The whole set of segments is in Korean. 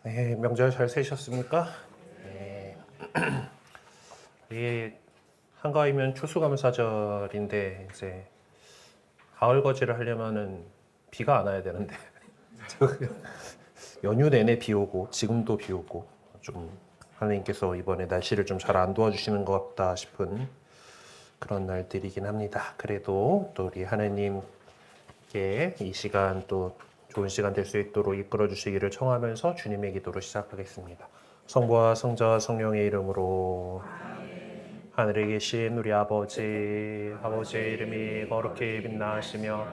네, 명절 잘 새셨습니까? 네. 이게 한가위면 추수감사절인데 이제 가을 거지를 하려면은 비가 안 와야 되는데 연휴 내내 비 오고 지금도 비 오고 좀 하나님께서 이번에 날씨를 좀 잘 안 도와주시는 것 같다 싶은 그런 날들이긴 합니다. 그래도 또 우리 하나님께 이 시간 또 좋은 시간 될 수 있도록 이끌어 주시기를 청하면서 주님의 기도로 시작하겠습니다. 성부와 성자와 성령의 이름으로. 하늘에 계신 우리 아버지의 이름이 거룩히 빛나시며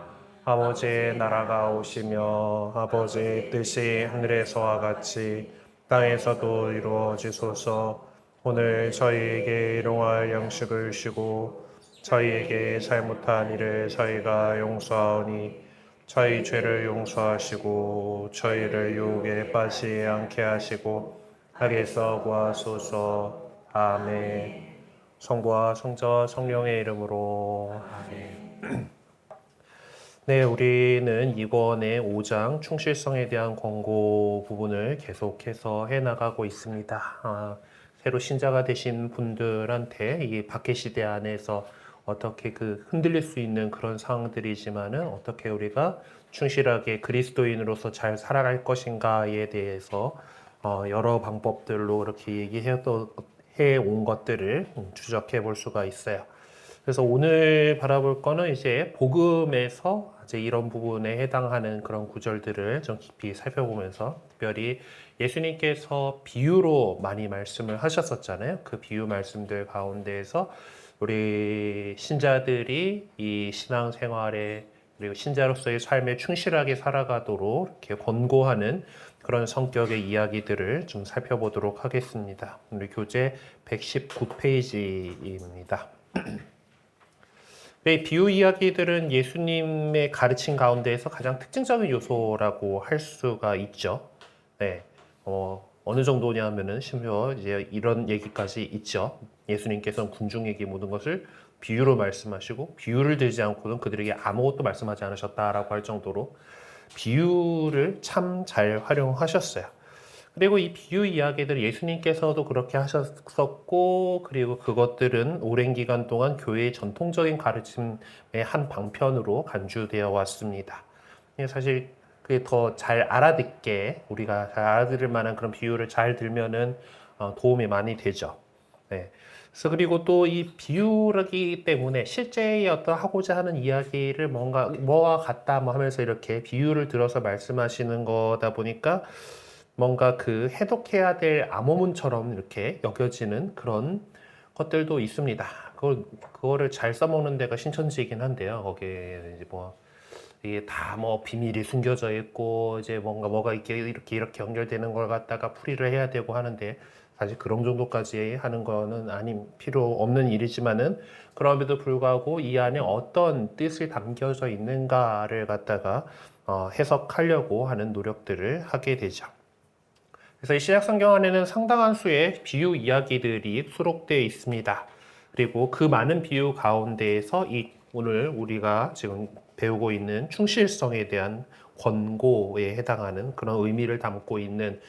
아버지의 나라가 오시며 아버지의 뜻이 하늘에서와 같이 땅에서도 이루어지소서. 오늘 저희에게 일용할 양식을 주시고 저희에게 잘못한 일을 저희가 용서하오니 저희 죄를 용서하시고 저희를 유혹에 빠지지 않게 하시고 악에서 구하소서. 아멘. 성부와 성자와 성령의 이름으로. 아멘. 네, 우리는 이번에 5장 충실성에 대한 권고 부분을 계속해서 해나가고 있습니다. 새로 신자가 되신 분들한테 이 박해 시대 안에서 어떻게 흔들릴 수 있는 그런 상황들이지만은 어떻게 우리가 충실하게 그리스도인으로서 잘 살아갈 것인가에 대해서 여러 방법들로 이렇게 해온 것들을 추적해 볼 수가 있어요. 그래서 오늘 바라볼 거는 이제 복음에서 이제 이런 부분에 해당하는 그런 구절들을 좀 깊이 살펴보면서 특별히 예수님께서 비유로 많이 말씀을 하셨었잖아요. 그 비유 말씀들 가운데에서 우리 신자들이 이 신앙생활에 그리고 신자로서의 삶에 충실하게 살아가도록 이렇게 권고하는 그런 성격의 이야기들을 좀 살펴보도록 하겠습니다. 우리 교재 119페이지입니다. 네, 비유 이야기들은 예수님의 가르침 가운데에서 가장 특징적인 요소라고 할 수가 있죠. 네, 어느 정도냐면은 심지어 이제 이런 얘기까지 있죠. 예수님께서는 군중에게 모든 것을 비유로 말씀하시고 비유를 들지 않고는 그들에게 아무것도 말씀하지 않으셨다라고 할 정도로 비유를 참 잘 활용하셨어요. 그리고 이 비유 이야기들 예수님께서도 그렇게 하셨었고, 그리고 그것들은 오랜 기간 동안 교회의 전통적인 가르침의 한 방편으로 간주되어 왔습니다. 사실 그게 더 잘 알아듣게 우리가 잘 알아들을 만한 그런 비유를 잘 들면은 도움이 많이 되죠. 네. 그래서 그리고 또 이 비유라기 때문에 실제의 어떤 하고자 하는 이야기를 뭔가 뭐와 같다 뭐 하면서 이렇게 비유를 들어서 말씀하시는 거다 보니까 뭔가 해독해야 될 암호문처럼 이렇게 여겨지는 그런 것들도 있습니다. 그거를 잘 써먹는 데가 신천지이긴 한데요. 거기에 이제 뭐 이게 다 뭐 비밀이 숨겨져 있고 이제 뭐가 이렇게 연결되는 걸 갖다가 풀이를 해야 되고 하는데 사실 그런 정도까지 하는 거는 필요 없는 일이지만은 그럼에도 불구하고 이 안에 어떤 뜻이 담겨져 있는가를 갖다가 해석하려고 하는 노력들을 하게 되죠. 그래서 이 신약 성경 안에는 상당한 수의 비유 이야기들이 수록되어 있습니다. 그리고 그 많은 비유 가운데에서 오늘 우리가 지금 배우고 있는 충실성에 대한 권고에 해당하는 그런 의미를 담고 있는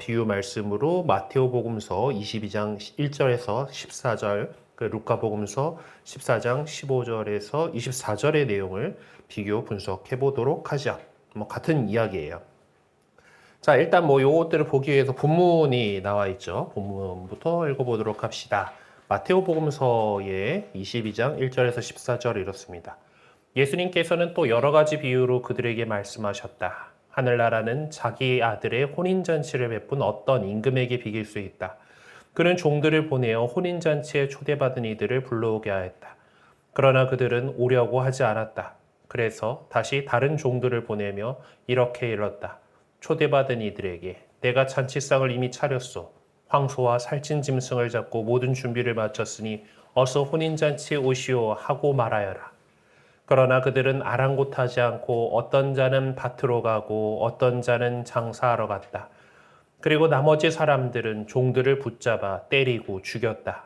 비유 말씀으로 마테오복음서 22장 1절에서 14절, 루카복음서 14장 15절에서 24절의 내용을 비교 분석해 보도록 하죠. 같은 이야기예요. 자, 일단 요것들을 보기 위해서 본문이 나와 있죠. 본문부터 읽어보도록 합시다. 마테오 복음서의 22장 1절에서 14절 이렇습니다. 예수님께서는 또 여러 가지 비유로 그들에게 말씀하셨다. 하늘나라는 자기 아들의 혼인잔치를 베푼 어떤 임금에게 비길 수 있다. 그는 종들을 보내어 혼인잔치에 초대받은 이들을 불러오게 하였다. 그러나 그들은 오려고 하지 않았다. 그래서 다시 다른 종들을 보내며 이렇게 일렀다. 초대받은 이들에게 내가 잔치상을 이미 차렸소. 황소와 살찐 짐승을 잡고 모든 준비를 마쳤으니 어서 혼인잔치에 오시오 하고 말하여라. 그러나 그들은 아랑곳하지 않고 어떤 자는 밭으로 가고 어떤 자는 장사하러 갔다. 그리고 나머지 사람들은 종들을 붙잡아 때리고 죽였다.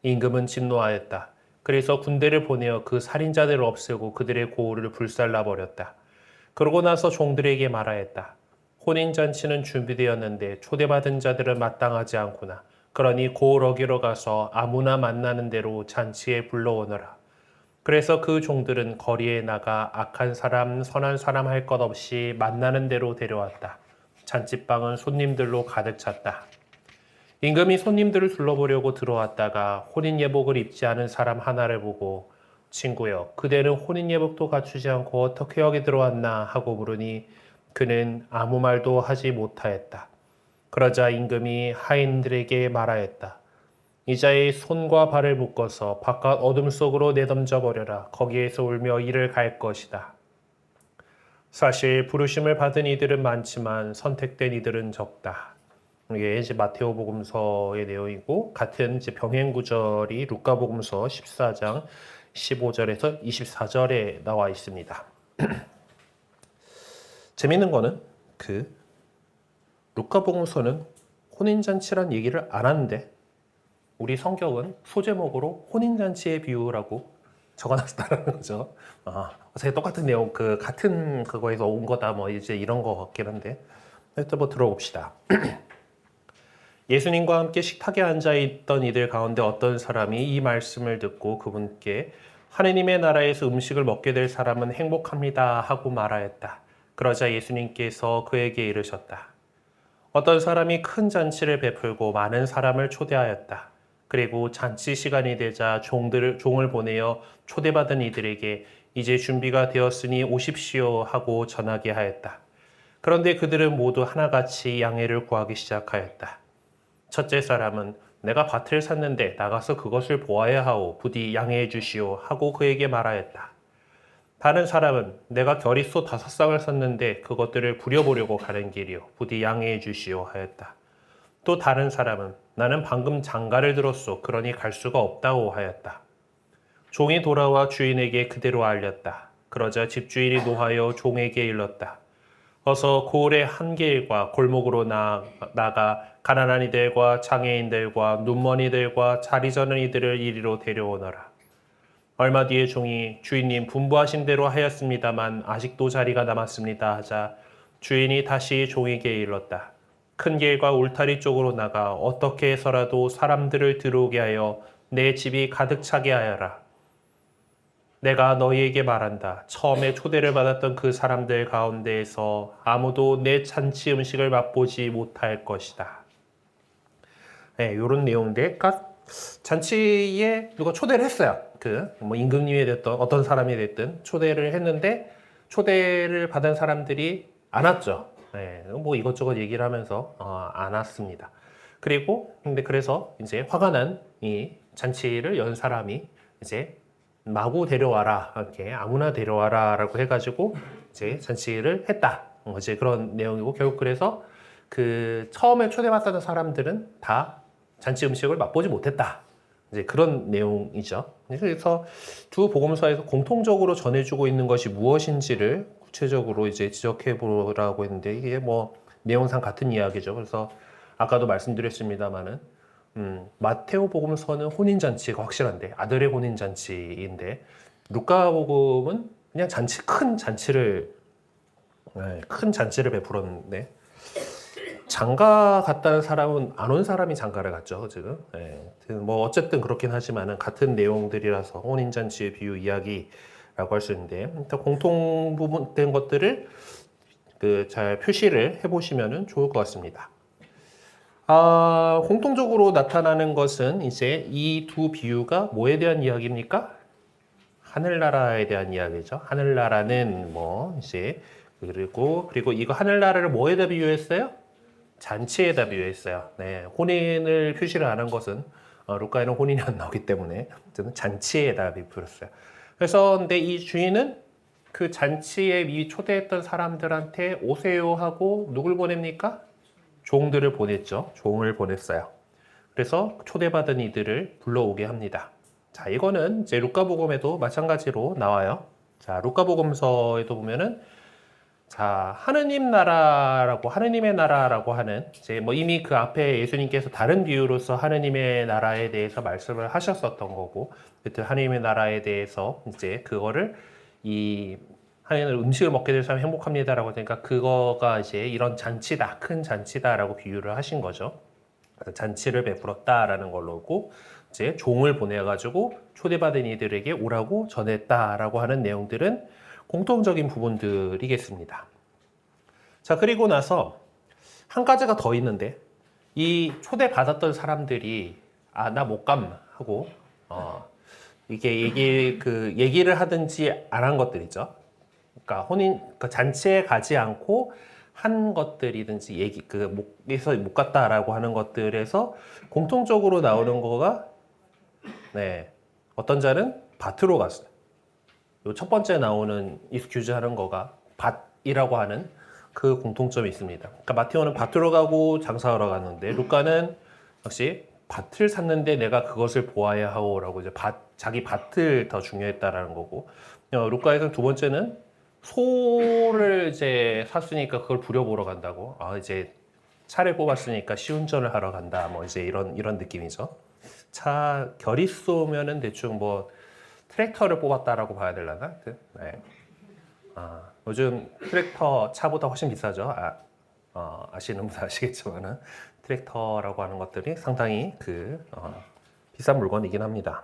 임금은 진노하였다. 그래서 군대를 보내어 그 살인자들을 없애고 그들의 고을을 불살라 버렸다. 그러고 나서 종들에게 말하였다. 혼인잔치는 준비되었는데 초대받은 자들은 마땅하지 않구나. 그러니 고러기로 가서 아무나 만나는 대로 잔치에 불러오너라. 그래서 그 종들은 거리에 나가 악한 사람, 선한 사람 할 것 없이 만나는 대로 데려왔다. 잔치방은 손님들로 가득 찼다. 임금이 손님들을 둘러보려고 들어왔다가 혼인 예복을 입지 않은 사람 하나를 보고 친구여, 그대는 혼인 예복도 갖추지 않고 어떻게 여기 들어왔나 하고 물으니 그는 아무 말도 하지 못하였다. 그러자 임금이 하인들에게 말하였다. 이자의 손과 발을 묶어서 바깥 어둠 속으로 내던져 버려라. 거기에서 울며 이를 갈 것이다. 사실 부르심을 받은 이들은 많지만 선택된 이들은 적다. 이게 이제 마테오복음서의 내용이고 같은 이제 병행 구절이 루카복음서 14장 15절에서 24절에 나와 있습니다. 재밌는 거는 그 루카복음서는 혼인잔치란 얘기를 안 하는데 우리 성경은 소제목으로 혼인잔치의 비유라고 적어놨다는 거죠. 어차피 똑같은 내용, 같은 그거에서 온 거다, 뭐 이제 이런 거 같긴 한데, 일단 뭐 들어봅시다. 예수님과 함께 식탁에 앉아 있던 이들 가운데 어떤 사람이 이 말씀을 듣고 그분께 하느님의 나라에서 음식을 먹게 될 사람은 행복합니다 하고 말하였다. 그러자 예수님께서 그에게 이르셨다. 어떤 사람이 큰 잔치를 베풀고 많은 사람을 초대하였다. 그리고 잔치 시간이 되자 종을 보내어 초대받은 이들에게 이제 준비가 되었으니 오십시오 하고 전하게 하였다. 그런데 그들은 모두 하나같이 양해를 구하기 시작하였다. 첫째 사람은 내가 밭을 샀는데 나가서 그것을 보아야 하오. 부디 양해해 주시오 하고 그에게 말하였다. 다른 사람은 내가 겨릿소 5쌍을 샀는데 그것들을 부려보려고 가는 길이요. 부디 양해해 주시오 하였다. 또 다른 사람은 나는 방금 장가를 들었소. 그러니 갈 수가 없다고 하였다. 종이 돌아와 주인에게 그대로 알렸다. 그러자 집주인이 노하여 종에게 일렀다. 어서 고을의 한길과 골목으로 나가 가난한 이들과 장애인들과 눈먼이들과 자리 저는 이들을 이리로 데려오너라. 얼마 뒤에 종이 주인님 분부하신 대로 하였습니다만 아직도 자리가 남았습니다 하자 주인이 다시 종에게 일렀다. 큰 길과 울타리 쪽으로 나가 어떻게 해서라도 사람들을 들어오게 하여 내 집이 가득 차게 하여라. 내가 너희에게 말한다. 처음에 초대를 받았던 그 사람들 가운데에서 아무도 내 잔치 음식을 맛보지 못할 것이다. 네, 이런 내용인데, 잔치에 누가 초대를 했어요. 뭐 임금님이 됐든 어떤 사람이 됐든 초대를 했는데 초대를 받은 사람들이 안 왔죠. 네, 뭐 이것저것 얘기를 하면서 안 왔습니다. 근데 그래서 이제 화가 난 이 잔치를 연 사람이 이제 마구 데려와라, 이렇게 아무나 데려와라라고 해가지고 이제 잔치를 했다. 이제 그런 내용이고 결국 그래서 그 처음에 초대받았던 사람들은 다 잔치 음식을 맛보지 못했다. 이제 그런 내용이죠. 그래서 두 복음서에서 공통적으로 전해주고 있는 것이 무엇인지를 구체적으로 이제 지적해 보라고 했는데 이게 뭐 내용상 같은 이야기죠. 그래서 아까도 말씀드렸습니다만은 마테오 복음서는 혼인잔치가 확실한데 아들의 혼인잔치인데 루카 복음은 그냥 큰 잔치를 베풀었는데 장가 갔다는 사람은 안 온 사람이 장가를 갔죠 지금. 뭐 어쨌든 그렇긴 하지만은 같은 내용들이라서 혼인잔치의 비유 이야기라고 할 수 있는데 일단 공통 부분된 것들을 잘 표시를 해보시면은 좋을 것 같습니다. 공통적으로 나타나는 것은 이제 이 두 비유가 뭐에 대한 이야기입니까? 하늘나라에 대한 이야기죠. 하늘나라는 뭐 이제 그리고 이거 하늘나라를 뭐에다 비유했어요? 잔치에다 비유했어요. 네, 혼인을 표시를 안 한 것은 루카에는 혼인이 안 나오기 때문에 저는 잔치에다 비유했어요. 그래서 근데 이 주인은 그 잔치에 미 초대했던 사람들한테 오세요 하고 누굴 보냅니까? 종들을 보냈죠. 종을 보냈어요. 그래서 초대받은 이들을 불러오게 합니다. 자, 이거는 이제 루카복음에도 마찬가지로 나와요. 자, 루카복음서에도 보면은 자, 하느님의 나라라고 하는 이제 뭐 이미 그 앞에 예수님께서 다른 비유로서 하느님의 나라에 대해서 말씀을 하셨었던 거고, 하느님의 나라에 대해서 이제 그거를 이 하나님은 음식을 먹게 될 사람이 행복합니다라고 하니까 그거가 이제 이런 잔치다, 큰 잔치다라고 비유를 하신 거죠. 잔치를 베풀었다라는 걸로고 이제 종을 보내가지고 초대받은 이들에게 오라고 전했다라고 하는 내용들은 공통적인 부분들이겠습니다. 자, 그리고 나서 한 가지가 더 있는데 이 초대받았던 사람들이 나 못 감 하고 이게 얘기를 하든지 안 한 것들이죠. 그러니까 그 잔치에 가지 않고 한 것들이든지 목에서 못 갔다라고 하는 것들에서 공통적으로 나오는 거가 어떤 자는 밭으로 갔어요. 요 첫 번째 나오는 excuse 하는 거가 밭이라고 하는 그 공통점이 있습니다. 그러니까 마테오는 밭으로 가고 장사하러 갔는데 루카는 역시 밭을 샀는데 내가 그것을 보아야 하오라고 이제 자기 밭을 더 중요했다라는 거고 루카에서는 두 번째는 소를 이제 샀으니까 그걸 부려보러 간다고 이제 차를 뽑았으니까 시운전을 하러 간다 뭐 이제 이런 느낌이죠. 차 결이 쏘면은 대충 뭐 트랙터를 뽑았다라고 봐야 되려나? 네. 요즘 트랙터 차보다 훨씬 비싸죠. 아시는 분들 아시겠지만은 트랙터라고 하는 것들이 상당히 비싼 물건이긴 합니다.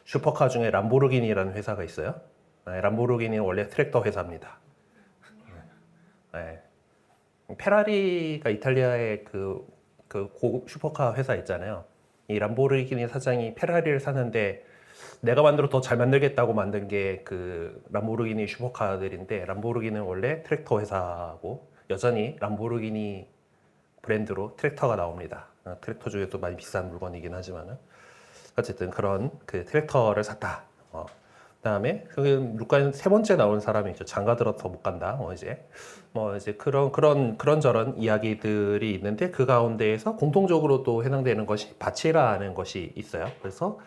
슈퍼카 중에 람보르기니라는 회사가 있어요. 람보르기니는 원래 트랙터 회사입니다. 네. 페라리가 이탈리아의 그 고급 슈퍼카 회사 있잖아요. 이 람보르기니 사장이 페라리를 사는데 내가 만들어 더 잘 만들겠다고 만든 게 그 람보르기니 슈퍼카들인데 람보르기니는 원래 트랙터 회사고 여전히 람보르기니 브랜드로 트랙터가 나옵니다. 트랙터 중에도 많이 비싼 물건이긴 하지만은 어쨌든 그런 그 트랙터를 샀다. 그다음에 루카는 세 번째 나온 사람이 있죠. 장가 들어서 못 간다. 이제 그런 이야기들이 있는데 그 가운데에서 공통적으로 또 해당되는 것이 밭이라는 것이 있어요. 그래서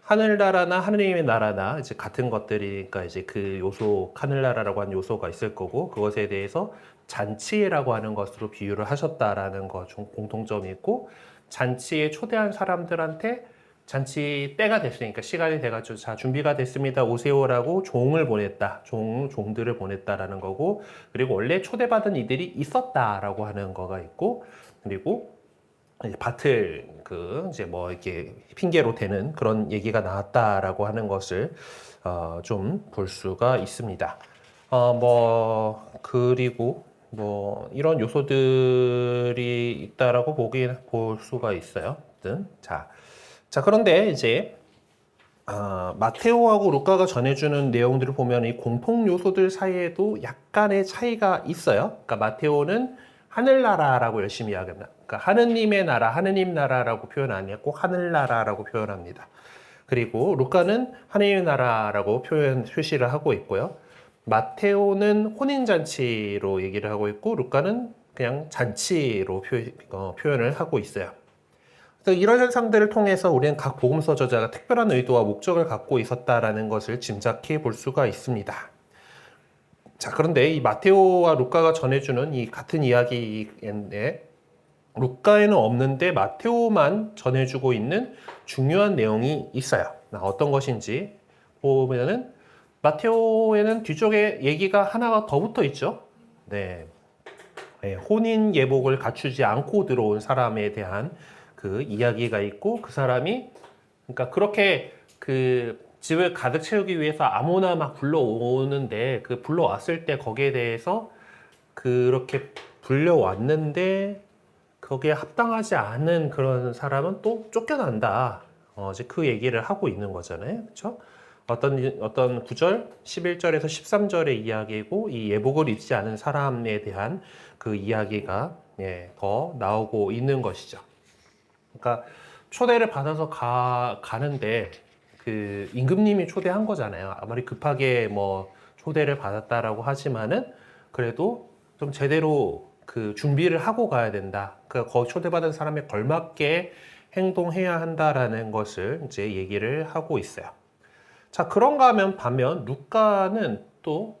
하늘나라나 하느님의 나라나 이제 같은 것들이니까 이제 그 요소 하늘나라라고 하는 요소가 있을 거고 그것에 대해서 잔치라고 하는 것으로 비유를 하셨다라는 것 중 공통점이 있고 잔치에 초대한 사람들한테 잔치 때가 됐으니까 시간이 돼가지고 자 준비가 됐습니다 오세요라고 종을 보냈다 종들을 보냈다라는 거고 그리고 원래 초대받은 이들이 있었다라고 하는 거가 있고 그리고 이제 밭을 이제 뭐 이렇게 핑계로 대는 그런 얘기가 나왔다라고 하는 것을 좀 볼 수가 있습니다. 그리고 뭐 이런 요소들이 있다라고 볼 수가 있어요. 자 그런데 이제 마테오하고 루카가 전해주는 내용들을 보면 이 공통 요소들 사이에도 약간의 차이가 있어요. 그러니까 마테오는 하늘나라라고 열심히 이야기합니다. 그러니까 하느님의 나라, 하느님 나라라고 표현 안 해요. 꼭 하늘나라라고 표현합니다. 그리고 루카는 하느님의 나라라고 표시를 하고 있고요. 마테오는 혼인잔치로 얘기를 하고 있고 루카는 그냥 잔치로 표현을 하고 있어요. 그래서 이런 현상들을 통해서 우리는 각 복음서 저자가 특별한 의도와 목적을 갖고 있었다라는 것을 짐작해 볼 수가 있습니다. 자, 그런데 이 마테오와 루카가 전해주는 이 같은 이야기인데 루카에는 없는데 마테오만 전해주고 있는 중요한 내용이 있어요. 어떤 것인지 보면은 마테오에는 뒤쪽에 얘기가 하나가 더 붙어 있죠. 네. 혼인 예복을 갖추지 않고 들어온 사람에 대한 그 이야기가 있고 그 사람이 그러니까 그렇게 그 집을 가득 채우기 위해서 아무나 막 불러오는데 그 불러왔을 때 거기에 대해서 그렇게 불려왔는데 거기에 합당하지 않은 그런 사람은 또 쫓겨난다. 이제 그 얘기를 하고 있는 거잖아요. 그렇죠? 어떤 9절, 11절에서 13절의 이야기고 이 예복을 입지 않은 사람에 대한 그 이야기가 더 나오고 있는 것이죠. 그러니까 초대를 받아서 가는데 그 임금님이 초대한 거잖아요. 아무리 급하게 뭐 초대를 받았다라고 하지만은 그래도 좀 제대로 그 준비를 하고 가야 된다. 그 거기 초대받은 사람에 걸맞게 행동해야 한다라는 것을 이제 얘기를 하고 있어요. 자, 그런가 하면 반면 루카는 또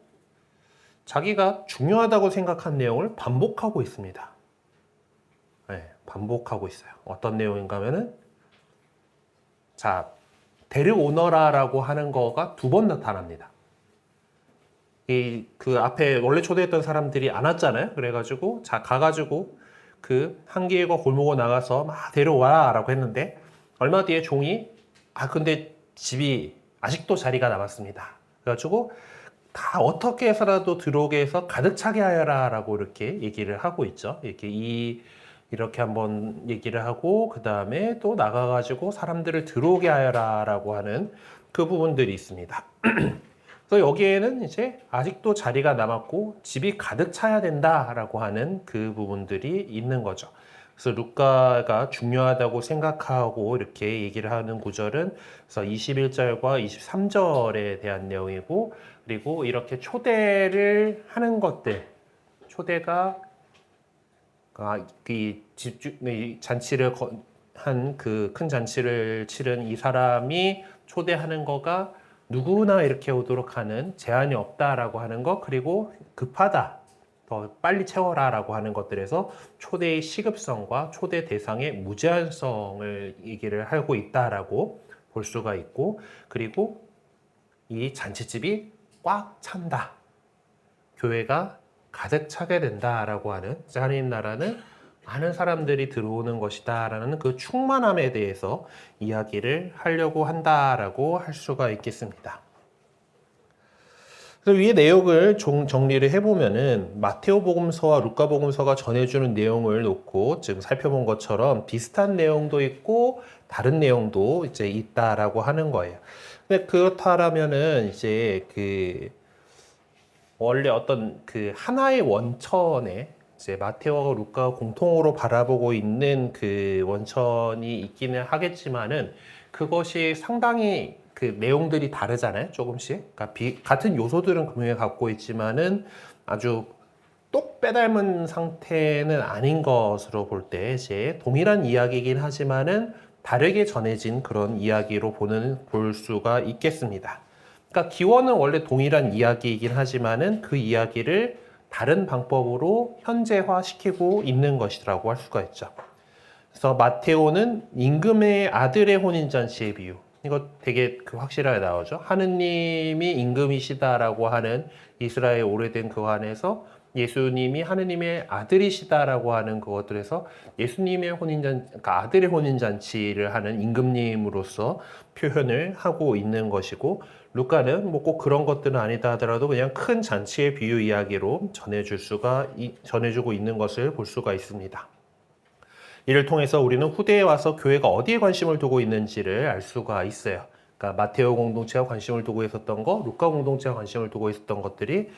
자기가 중요하다고 생각한 내용을 반복하고 있습니다. 네, 반복하고 있어요. 어떤 내용인가 하면은 자, 데려오너라라고 하는 거가 두 번 나타납니다. 그 앞에 원래 초대했던 사람들이 안 왔잖아요. 그래가지고 자 가가지고 그 한 길과 골목을 나가서 막 데려와라고 했는데 얼마 뒤에 종이 근데 집이 아직도 자리가 남았습니다. 그래가지고 다 어떻게 해서라도 들어오게 해서 가득 차게 하여라라고 이렇게 얘기를 하고 있죠. 이렇게 한번 얘기를 하고 그 다음에 또 나가가지고 사람들을 들어오게 하여라라고 하는 그 부분들이 있습니다. 그래서 여기에는 이제 아직도 자리가 남았고 집이 가득 차야 된다라고 하는 그 부분들이 있는 거죠. 그래서 루카가 중요하다고 생각하고 이렇게 얘기를 하는 구절은 그래서 21절과 23절에 대한 내용이고 그리고 이렇게 초대를 하는 것들 초대가 이 잔치를 한 그 큰 잔치를 치른 이 사람이 초대하는 거가 누구나 이렇게 오도록 하는 제한이 없다라고 하는 것 그리고 급하다 더 빨리 채워라라고 하는 것들에서 초대의 시급성과 초대 대상의 무제한성을 얘기를 하고 있다라고 볼 수가 있고 그리고 이 잔치집이 꽉 찬다 교회가 가득 차게 된다라고 하는 하나님 나라는 많은 사람들이 들어오는 것이다라는 그 충만함에 대해서 이야기를 하려고 한다라고 할 수가 있겠습니다. 그래서 위의 내용을 정리를 해보면은 마테오 복음서와 루카 복음서가 전해주는 내용을 놓고 지금 살펴본 것처럼 비슷한 내용도 있고 다른 내용도 이제 있다라고 하는 거예요. 근데 그렇다라면은 이제 원래 어떤 그 하나의 원천에 이제 마테오와 루카가 공통으로 바라보고 있는 그 원천이 있기는 하겠지만은 그것이 상당히 그 내용들이 다르잖아요, 조금씩. 그러니까 같은 요소들은 분명히 갖고 있지만은 아주 똑 빼닮은 상태는 아닌 것으로 볼 때 이제 동일한 이야기이긴 하지만은 다르게 전해진 그런 이야기로 볼 수가 있겠습니다. 그러니까 기원은 원래 동일한 이야기이긴 하지만은 그 이야기를 다른 방법으로 현재화시키고 있는 것이라고 할 수가 있죠. 그래서 마테오는 임금의 아들의 혼인잔치의 비유. 이거 되게 확실하게 나오죠. 하느님이 임금이시다라고 하는 이스라엘 오래된 그 안에서 예수님이 하느님의 아들이시다라고 하는 그것들에서 예수님의 그러니까 아들의 혼인잔치를 하는 임금님으로서 표현을 하고 있는 것이고 루카는 뭐 꼭 그런 것들은 아니다 하더라도 그냥 큰 잔치의 비유 이야기로 전해주고 있는 것을 볼 수가 있습니다. 이를 통해서 우리는 후대에 와서 교회가 어디에 관심을 두고 있는지를 알 수가 있어요. 그러니까 마테오 공동체가 관심을 두고 있었던 거, 루카 공동체가 관심을 두고 있었던 것들이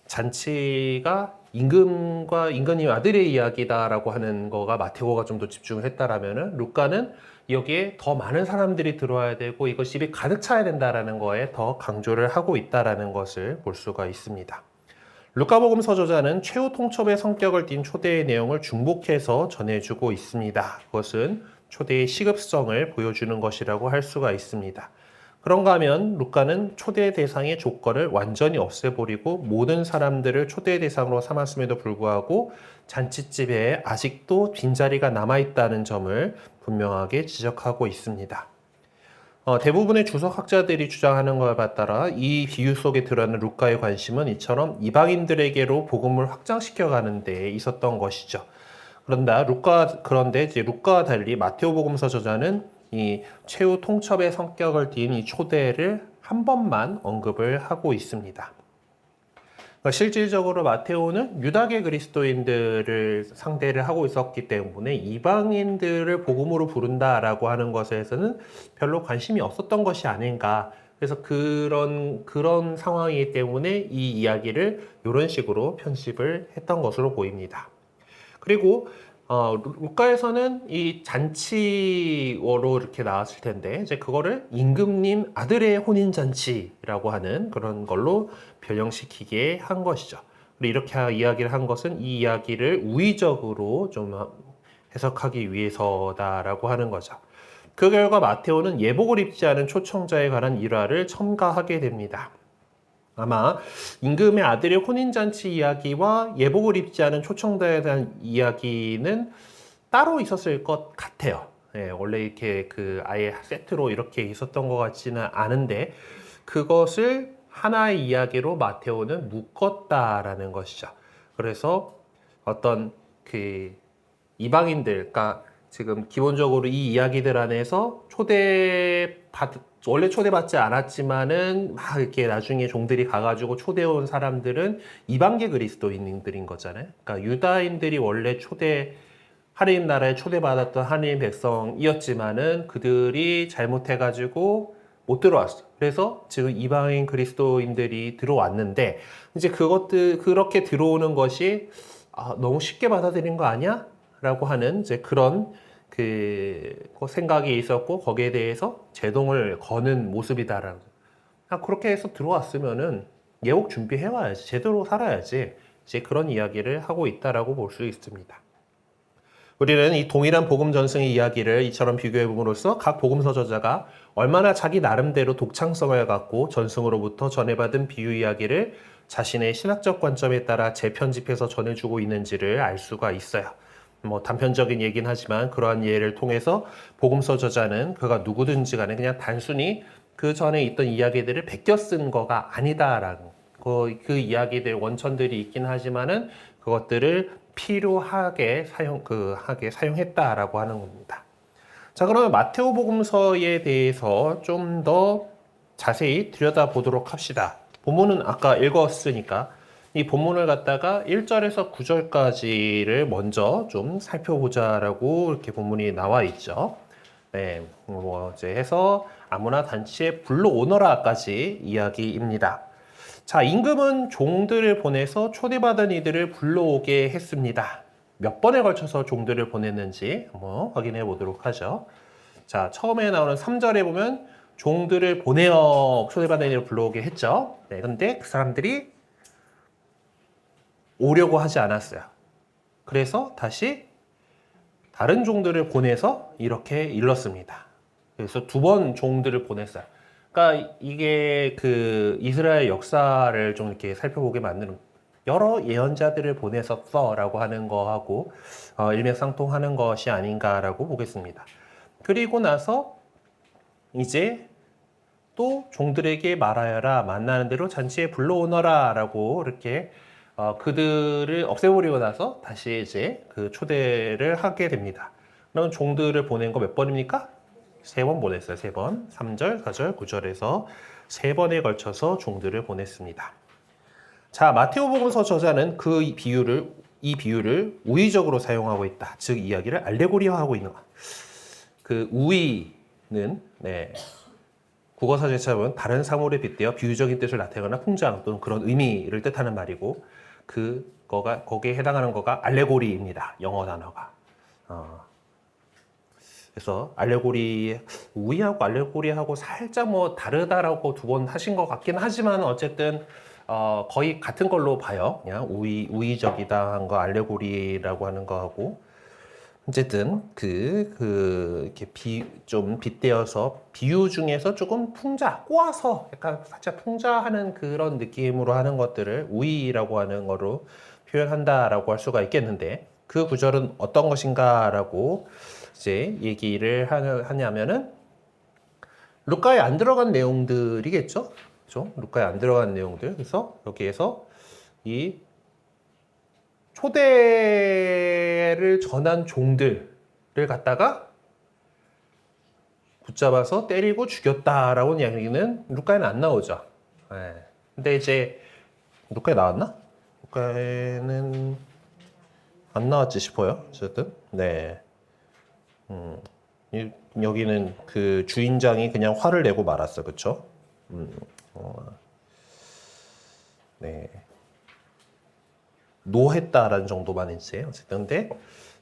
잔치가 임금과 임금님 아들의 이야기다라고 하는 거가 마테오가 좀 더 집중을 했다라면은 루카는 여기에 더 많은 사람들이 들어와야 되고 이것 집이 가득 차야 된다라는 거에 더 강조를 하고 있다라는 것을 볼 수가 있습니다. 루카복음 서저자는 최후 통첩의 성격을 띤 초대의 내용을 중복해서 전해주고 있습니다. 그것은 초대의 시급성을 보여주는 것이라고 할 수가 있습니다. 그런가 하면 루카는 초대 대상의 조건을 완전히 없애버리고 모든 사람들을 초대 대상으로 삼았음에도 불구하고 잔치집에 아직도 빈자리가 남아있다는 점을 분명하게 지적하고 있습니다. 대부분의 주석학자들이 주장하는 것에 따라 이 비유 속에 드러나는 루카의 관심은 이처럼 이방인들에게로 복음을 확장시켜 가는 데 있었던 것이죠. 그런데 이제 루카와 달리 마테오 복음서 저자는 이 최후 통첩의 성격을 띤 이 초대를 한 번만 언급을 하고 있습니다. 그러니까 실질적으로 마테오는 유다계 그리스도인들을 상대를 하고 있었기 때문에 이방인들을 복음으로 부른다라고 하는 것에서는 별로 관심이 없었던 것이 아닌가. 그래서 그런 상황이기 때문에 이 이야기를 이런 식으로 편집을 했던 것으로 보입니다. 그리고 루카에서는 이 잔치어로 이렇게 나왔을 텐데 이제 그거를 임금님 아들의 혼인 잔치라고 하는 그런 걸로 변형시키게 한 것이죠. 그리고 이렇게 이야기를 한 것은 이 이야기를 우의적으로 좀 해석하기 위해서다라고 하는 거죠. 그 결과 마테오는 예복을 입지 않은 초청자에 관한 일화를 첨가하게 됩니다. 아마 임금의 아들의 혼인잔치 이야기와 예복을 입지 않은 초청자에 대한 이야기는 따로 있었을 것 같아요. 네, 원래 이렇게 아예 세트로 이렇게 있었던 것 같지는 않은데 그것을 하나의 이야기로 마테오는 묶었다라는 것이죠. 그래서 어떤 그 이방인들, 그러니까 지금 기본적으로 이 이야기들 안에서 원래 초대받지 않았지만은 막 이렇게 나중에 종들이 가가지고 초대온 사람들은 이방계 그리스도인들인 거잖아요. 그러니까 유다인들이 원래 하느님 나라에 초대받았던 하느님 백성이었지만은 그들이 잘못해가지고 못 들어왔어. 그래서 지금 이방인 그리스도인들이 들어왔는데 이제 그렇게 들어오는 것이 너무 쉽게 받아들인 거 아니야? 라고 하는 이제 그런 생각이 있었고 거기에 대해서 제동을 거는 모습이다라는. 그렇게 해서 들어왔으면은 예옥 준비해 와야지, 제대로 살아야지. 이제 그런 이야기를 하고 있다라고 볼 수 있습니다. 우리는 이 동일한 복음 전승의 이야기를 이처럼 비교해 봄으로써 각 복음서 저자가 얼마나 자기 나름대로 독창성을 갖고 전승으로부터 전해받은 비유 이야기를 자신의 신학적 관점에 따라 재편집해서 전해주고 있는지를 알 수가 있어요. 단편적인 얘기는 하지만 그러한 예를 통해서 복음서 저자는 그가 누구든지 간에 그냥 단순히 그 전에 있던 이야기들을 베껴 쓴 거가 아니다라는 그 이야기들 원천들이 있긴 하지만은 그것들을 필요하게 사용했다라고 하는 겁니다. 자, 그러면 마테오 복음서에 대해서 좀 더 자세히 들여다보도록 합시다. 본문은 아까 읽었으니까 이 본문을 갖다가 1절에서 9절까지를 먼저 좀 살펴보자라고 이렇게 본문이 나와 있죠. 네, 이제 해서 아무나 단체에 불러오너라까지 이야기입니다. 자, 임금은 종들을 보내서 초대받은 이들을 불러오게 했습니다. 몇 번에 걸쳐서 종들을 보냈는지 한번 확인해 보도록 하죠. 자, 처음에 나오는 3절에 보면 종들을 보내어 초대받은 이들을 불러오게 했죠. 네, 근데 그 사람들이 오려고 하지 않았어요. 그래서 다시 다른 종들을 보내서 이렇게 일렀습니다. 그래서 2번 종들을 보냈어요. 그러니까 이게 그 이스라엘 역사를 좀 이렇게 살펴보게 만드는 여러 예언자들을 보냈었어라고 하는 거하고 일맥상통하는 것이 아닌가라고 보겠습니다. 그리고 나서 이제 또 종들에게 말하여라, 만나는 대로 잔치에 불러오너라라고 이렇게 그들을 없애버리고 나서 다시 이제 그 초대를 하게 됩니다. 그럼 종들을 보낸 거 몇 번입니까? 3번 보냈어요. 3번. 3절, 4절, 9절에서 3번에 걸쳐서 종들을 보냈습니다. 자, 마테오 복음서 저자는 이 비유를 우의적으로 사용하고 있다. 즉 이야기를 알레고리화하고 있는 것. 그 우의는 국어사전에 찾아보면 다른 사물에 빗대어 비유적인 뜻을 나타내거나 풍자하는 또는 그런 의미를 뜻하는 말이고 거기에 해당하는 거가 알레고리입니다. 영어 단어가. 그래서 우의하고 알레고리하고 살짝 다르다라고 2번 하신 것 같긴 하지만 어쨌든 거의 같은 걸로 봐요. 그냥 우의적이다 한 거, 알레고리라고 하는 거하고 어쨌든 이렇게 좀 빗대어서 비유 중에서 조금 꼬아서 약간 살짝 풍자하는 그런 느낌으로 하는 것들을 우의라고 하는 거로 표현한다라고 할 수가 있겠는데 그 구절은 어떤 것인가라고 이제 얘기를 하냐면은 루카에 안 들어간 내용들이겠죠? 그렇죠? 루카에 안 들어간 내용들. 그래서 여기에서 이 초대를 전한 종들을 갖다가 붙잡아서 때리고 죽였다라고 이야기는 루카에는 안 나오죠. 네. 근데 이제 루카에 나왔나? 루카에는 안 나왔지 싶어요. 어쨌든 네. 여기는 그 주인장이 그냥 화를 내고 말았어, 그렇죠? 네. 노했다라는 정도만 이제 어쨌든 근데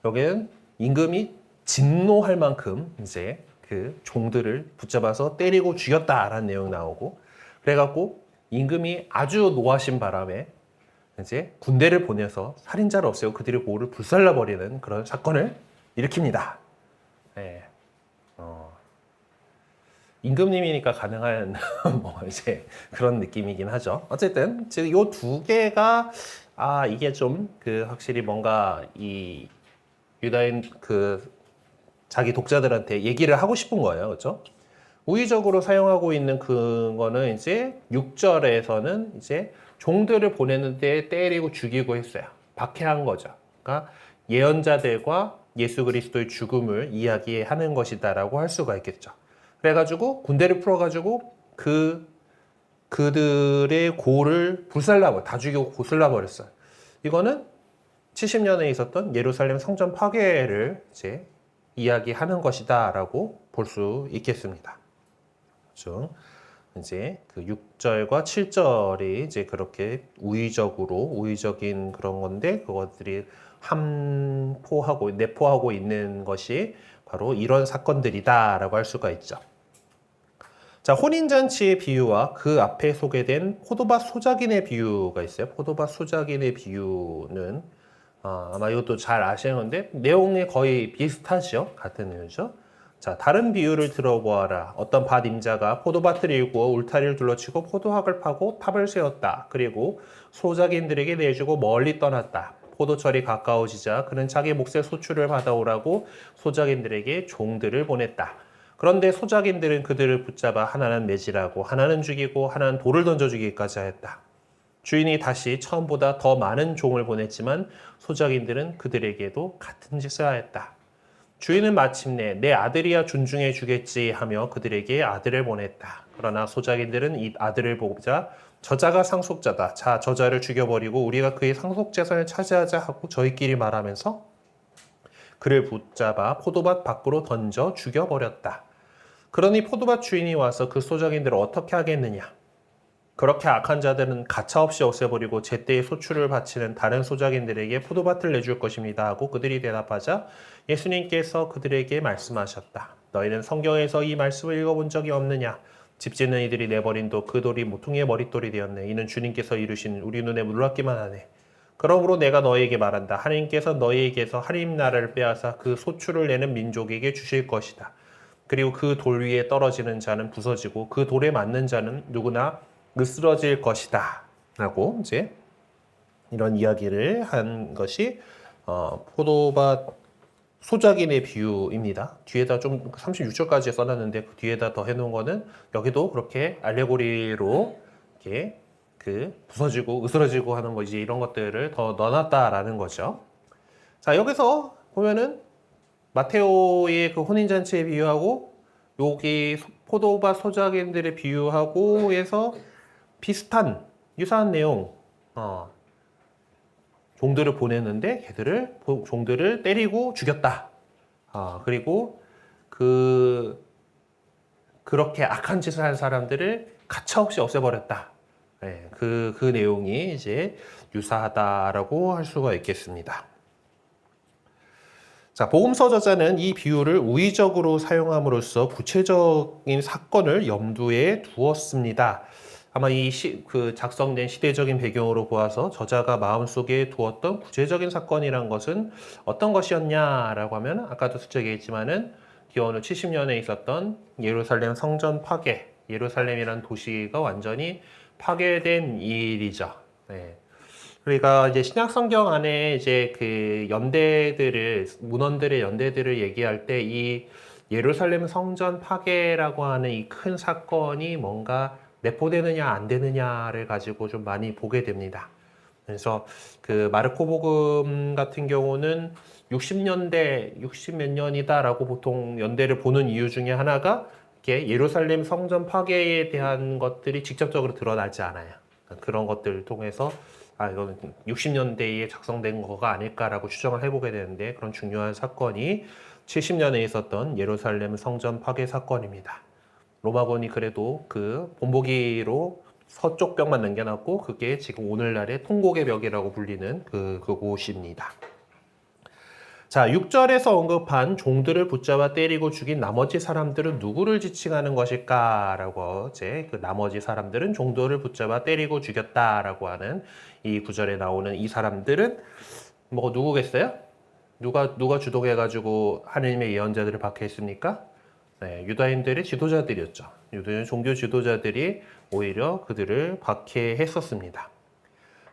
여기는 임금이 진노할 만큼 이제 그 종들을 붙잡아서 때리고 죽였다라는 내용이 나오고 그래갖고 임금이 아주 노하신 바람에 이제 군대를 보내서 살인자를 없애고 그들의 보호를 불살라버리는 그런 사건을 일으킵니다. 네. 임금님이니까 가능한 이제 그런 느낌이긴 하죠. 어쨌든 지금 요 2개가 이게 좀 확실히 뭔가 이 유다인 자기 독자들한테 얘기를 하고 싶은 거예요. 그렇죠? 우의적으로 사용하고 있는 그거는 이제 6절에서는 이제 종들을 보내는데 때리고 죽이고 했어요. 박해한 거죠. 그러니까 예언자들과 예수 그리스도의 죽음을 이야기하는 것이다라고 할 수가 있겠죠. 그래가지고 군대를 풀어가지고 그들의 고를 다 죽이고 고슬라버렸어요. 이거는 70년에 있었던 예루살렘 성전 파괴를 이제 이야기하는 것이다라고 볼 수 있겠습니다. 그렇죠? 이제 그 6절과 7절이 이제 그렇게 우의적인 그런 건데 그것들이 내포하고 있는 것이 바로 이런 사건들이다라고 할 수가 있죠. 자, 혼인잔치의 비유와 그 앞에 소개된 포도밭 소작인의 비유가 있어요. 포도밭 소작인의 비유는 아마 이것도 잘 아시는데 내용이 거의 비슷하죠. 같은 내용이죠. 자, 다른 비유를 들어보아라. 어떤 밭 임자가 포도밭을 일구어 울타리를 둘러치고 포도학을 파고 탑을 세웠다. 그리고 소작인들에게 내주고 멀리 떠났다. 포도철이 가까워지자 그는 자기 몫의 소출을 받아오라고 소작인들에게 종들을 보냈다. 그런데 소작인들은 그들을 붙잡아 하나는 매질하고 하나는 죽이고 하나는 돌을 던져 주기까지 하였다. 주인이 다시 처음보다 더 많은 종을 보냈지만 소작인들은 그들에게도 같은 짓을 하였다. 주인은 마침내 내 아들이야 존중해 주겠지 하며 그들에게 아들을 보냈다. 그러나 소작인들은 이 아들을 보자 저자가 상속자다. 자, 저자를 죽여버리고 우리가 그의 상속재산을 차지하자 하고 저희끼리 말하면서 그를 붙잡아 포도밭 밖으로 던져 죽여버렸다. 그러니 포도밭 주인이 와서 그 소작인들을 어떻게 하겠느냐? 그렇게 악한 자들은 가차없이 없애버리고 제때의 소출을 바치는 다른 소작인들에게 포도밭을 내줄 것입니다 하고 그들이 대답하자 예수님께서 그들에게 말씀하셨다. 너희는 성경에서 이 말씀을 읽어본 적이 없느냐? 집 짓는 이들이 내버린 돌 그 돌이 모퉁이의 머릿돌이 되었네. 이는 주님께서 이루신 우리 눈에 놀랍기만 하네. 그러므로 내가 너희에게 말한다. 하나님께서 너희에게서 하나님 나라를 빼앗아 그 소출을 내는 민족에게 주실 것이다. 그리고 그 돌 위에 떨어지는 자는 부서지고 그 돌에 맞는 자는 누구나 으스러질 것이다. 라고 이제 이런 이야기를 한 것이 포도밭 소작인의 비유입니다. 뒤에다 좀 36절까지 써놨는데 그 뒤에다 더 해놓은 거는 여기도 그렇게 알레고리로 이렇게 그 부서지고 으스러지고 하는 거지 이런 것들을 더 넣어놨다라는 거죠. 자, 여기서 보면은 마테오의 그 혼인잔치에 비유하고 여기 포도밭 소작인들의 비유하고 해서 유사한 내용, 종들을 보냈는데 종들을 때리고 죽였다. 그리고 그렇게 악한 짓을 한 사람들을 가차없이 없애버렸다. 네, 그 내용이 이제 유사하다라고 할 수가 있겠습니다. 자, 복음서 저자는 이 비유를 우의적으로 사용함으로써 구체적인 사건을 염두에 두었습니다. 아마 작성된 시대적인 배경으로 보아서 저자가 마음속에 두었던 구체적인 사건이란 것은 어떤 것이었냐라고 하면 아까도 슬쩍 얘기했지만은 기원후 70년에 있었던 예루살렘 성전 파괴, 예루살렘이라는 도시가 완전히 파괴된 일이죠. 네. 그러니까 이제 신약 성경 안에 이제 그 문헌들의 연대들을 얘기할 때 이 예루살렘 성전 파괴라고 하는 이 큰 사건이 뭔가 내포되느냐 안 되느냐를 가지고 좀 많이 보게 됩니다. 그래서 그 마르코복음 같은 경우는 60년대, 60 몇 년이다라고 보통 연대를 보는 이유 중에 하나가 이렇게 예루살렘 성전 파괴에 대한 것들이 직접적으로 드러나지 않아요. 그런 것들을 통해서 이건 60년대에 작성된 거가 아닐까라고 추정을 해보게 되는데 그런 중요한 사건이 70년에 있었던 예루살렘 성전 파괴 사건입니다. 로마군이 그래도 그 본보기로 서쪽 벽만 남겨놨고 그게 지금 오늘날의 통곡의 벽이라고 불리는 그곳입니다. 자, 6절에서 언급한 종들을 붙잡아 때리고 죽인 나머지 사람들은 누구를 지칭하는 것일까라고 이제 그 나머지 사람들은 종들을 붙잡아 때리고 죽였다라고 하는 이 구절에 나오는 이 사람들은 뭐 누구겠어요? 누가 주동해가지고 하느님의 예언자들을 박해했습니까? 네, 유다인들의 지도자들이었죠. 유다인 종교 지도자들이 오히려 그들을 박해했었습니다.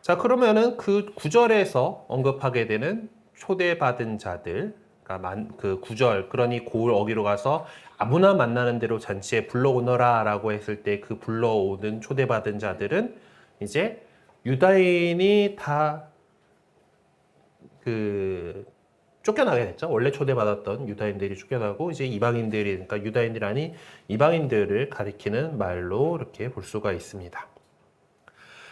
자, 그러면은 그 구절에서 언급하게 되는 초대받은 자들, 그러니까 그 구절, 그러니 고을 어기로 가서 아무나 만나는 대로 잔치에 불러오너라라고 했을 때 그 불러오는 초대받은 자들은 이제 유다인이 다 그 쫓겨나게 됐죠. 원래 초대받았던 유다인들이 쫓겨나고 이제 이방인들이, 그러니까 유다인들이 아닌 이방인들을 가리키는 말로 이렇게 볼 수가 있습니다.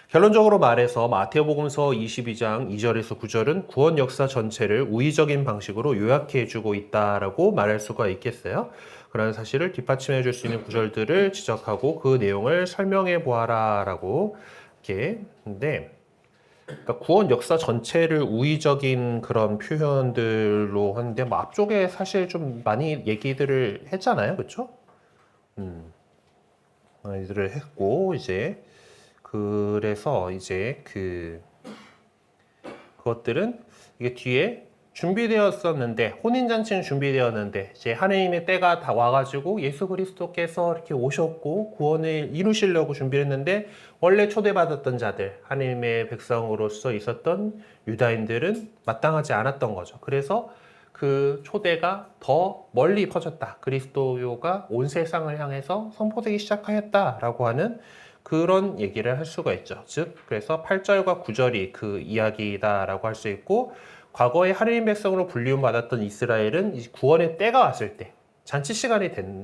결론적으로 말해서 마태복음서 22장 2절에서 9절은 구원 역사 전체를 우의적인 방식으로 요약해 주고 있다라고 말할 수가 있겠어요. 그런 사실을 뒷받침해 줄 수 있는 구절들을 지적하고 그 내용을 설명해 보아라라고 이렇게 했는데, 그러니까 구원 역사 전체를 우의적인 그런 표현들로 하는데 뭐 앞쪽에 사실 좀 많이 얘기들을 했잖아요, 그렇죠? 많이들을 했고 이제 그래서 이제 그것들은 이게 뒤에 준비되었었는데, 혼인잔치는 준비되었는데 이제 하나님의 때가 다 와가지고 예수 그리스도께서 이렇게 오셨고 구원을 이루시려고 준비했는데 원래 초대받았던 자들, 하나님의 백성으로서 있었던 유다인들은 마땅하지 않았던 거죠. 그래서 그 초대가 더 멀리 퍼졌다. 그리스도가 온 세상을 향해서 선포되기 시작하였다라고 하는 그런 얘기를 할 수가 있죠. 즉, 그래서 8절과 9절이 그 이야기다라고 할 수 있고, 과거에 하나님 백성으로 불리움 받았던 이스라엘은 구원의 때가 왔을 때, 잔치를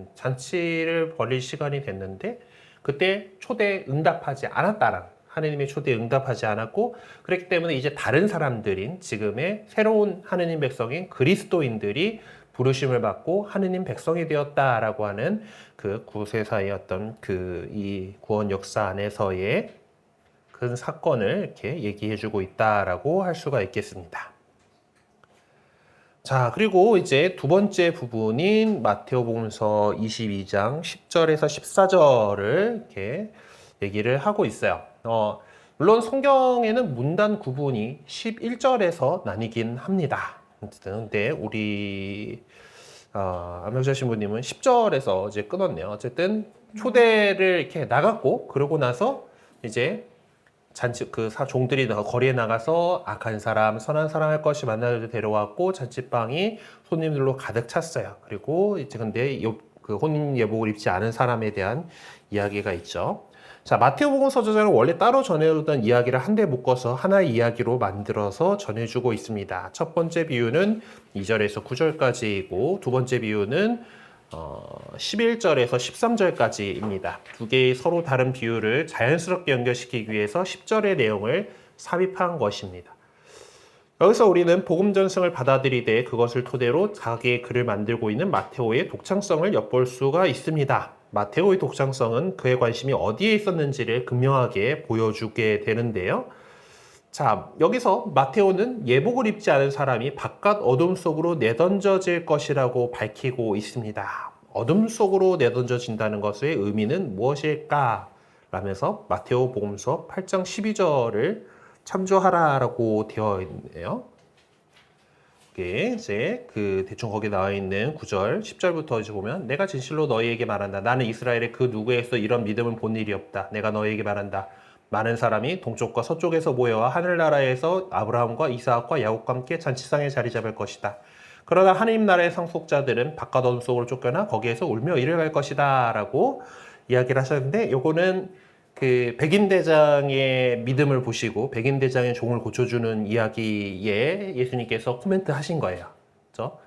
벌일 시간이 됐는데, 그때 초대에 응답하지 않았다라는, 하나님의 초대에 응답하지 않았고, 그렇기 때문에 이제 다른 사람들인 지금의 새로운 하나님 백성인 그리스도인들이 부르심을 받고 하느님 백성이 되었다라고 하는 그 구세사의 이 구원 역사 안에서의 큰 사건을 이렇게 얘기해주고 있다라고 할 수가 있겠습니다. 자, 그리고 이제 두 번째 부분인 마테오복음서 22장 10절에서 14절을 이렇게 얘기를 하고 있어요. 물론 성경에는 문단 구분이 11절에서 나뉘긴 합니다. 근데 우리 안명자 신부님은 10절에서 이제 끊었네요. 어쨌든 초대를 이렇게 나갔고, 그러고 나서 이제 종들이 거리에 나가서 악한 사람, 선한 사람 할 것이 만나서 데려왔고 잔치방이 손님들로 가득 찼어요. 그리고 이제 근데 그 혼인 예복을 입지 않은 사람에 대한 이야기가 있죠. 자, 마태복음 서저자는 원래 따로 전해오던 이야기를 한데 묶어서 하나의 이야기로 만들어서 전해주고 있습니다. 첫 번째 비유는 2절에서 9절까지이고 두 번째 비유는 11절에서 13절까지입니다. 두 개의 서로 다른 비유를 자연스럽게 연결시키기 위해서 10절의 내용을 삽입한 것입니다. 여기서 우리는 복음 전승을 받아들이되 그것을 토대로 자기의 글을 만들고 있는 마테오의 독창성을 엿볼 수가 있습니다. 마테오의 독창성은 그의 관심이 어디에 있었는지를 극명하게 보여주게 되는데요. 자, 여기서 마테오는 예복을 입지 않은 사람이 바깥 어둠 속으로 내던져질 것이라고 밝히고 있습니다. 어둠 속으로 내던져진다는 것의 의미는 무엇일까? 라면서 마테오 복음서 8장 12절을 참조하라라고 되어 있네요. 이게 이제 대충 거기 나와 있는 9절, 10절부터 이제 보면 내가 진실로 너희에게 말한다. 나는 이스라엘의 그 누구에서 이런 믿음을 본 일이 없다. 내가 너희에게 말한다. 많은 사람이 동쪽과 서쪽에서 모여와 하늘나라에서 아브라함과 이삭과 야곱과 함께 잔치상에 자리 잡을 것이다. 그러나 하나님 나라의 상속자들은 바깥 어둠 속으로 쫓겨나 거기에서 울며 이를 갈 것이다. 라고 이야기를 하셨는데, 요거는 백인 대장의 믿음을 보시고 백인 대장의 종을 고쳐주는 이야기에 예수님께서 코멘트 하신 거예요. 그렇죠?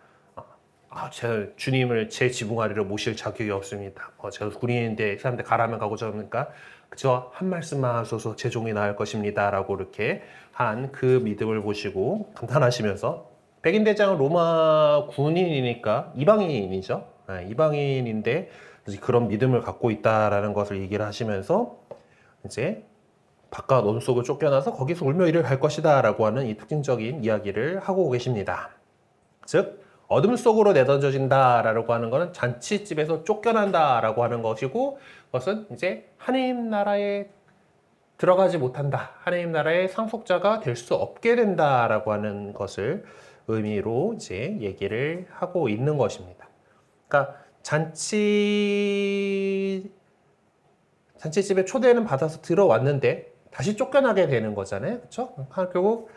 제 주님을 제 지붕아래로 모실 자격이 없습니다. 제가 군인인데 사람들 가라면 가고자 합니까? 그저 한 말씀만 하소서 제 종이 나을 것입니다. 라고 이렇게 한 그 믿음을 보시고 감탄하시면서, 백인 대장은 로마 군인이니까 이방인이죠. 이방인인데 그런 믿음을 갖고 있다라는 것을 얘기를 하시면서 이제 바깥 어둠 속을 쫓겨나서 거기서 울며 이를 갈 것이다 라고 하는 이 특징적인 이야기를 하고 계십니다. 즉 어둠 속으로 내던져진다 라고 하는 것은 잔치집에서 쫓겨난다 라고 하는 것이고, 그것은 이제 하나님 나라에 들어가지 못한다, 하나님 나라의 상속자가 될 수 없게 된다 라고 하는 것을 의미로 이제 얘기를 하고 있는 것입니다. 그러니까 잔치집에 초대는 받아서 들어왔는데 다시 쫓겨나게 되는 거잖아요. 그렇죠? 결국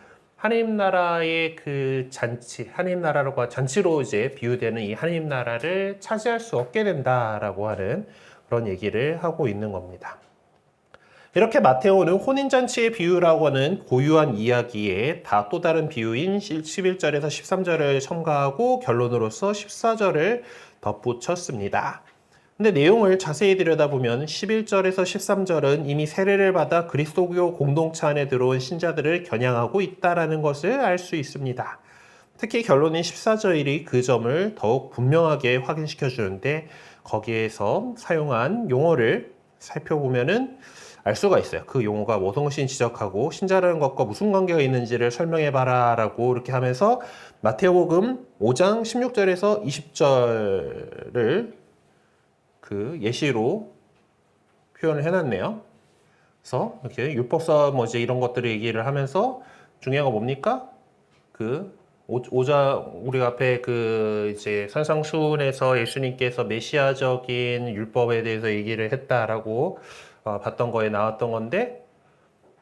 하나님 나라의 그 잔치, 하나님 나라로 잔치로 이제 비유되는 이 하나님 나라를 차지할 수 없게 된다라고 하는 그런 얘기를 하고 있는 겁니다. 이렇게 마테오는 혼인잔치의 비유라고 하는 고유한 이야기에 다 또 다른 비유인 11절에서 13절을 첨가하고 결론으로서 14절을 덧붙였습니다. 근데 내용을 자세히 들여다보면 11절에서 13절은 이미 세례를 받아 그리스도교 공동체 안에 들어온 신자들을 겨냥하고 있다는 것을 알 수 있습니다. 특히 결론인 14절이 그 점을 더욱 분명하게 확인시켜 주는데 거기에서 사용한 용어를 살펴보면은 알 수가 있어요. 그 용어가 모성신 지적하고 신자라는 것과 무슨 관계가 있는지를 설명해봐라 라고 이렇게 하면서 마테오복음 5장 16절에서 20절을 그 예시로 표현을 해놨네요. 그래서 이렇게 율법서 뭐 이제 이런 것들을 얘기를 하면서 중요한 거 뭡니까? 그 우리 앞에 그 이제 산상수훈에서 예수님께서 메시아적인 율법에 대해서 얘기를 했다라고 봤던 거에 나왔던 건데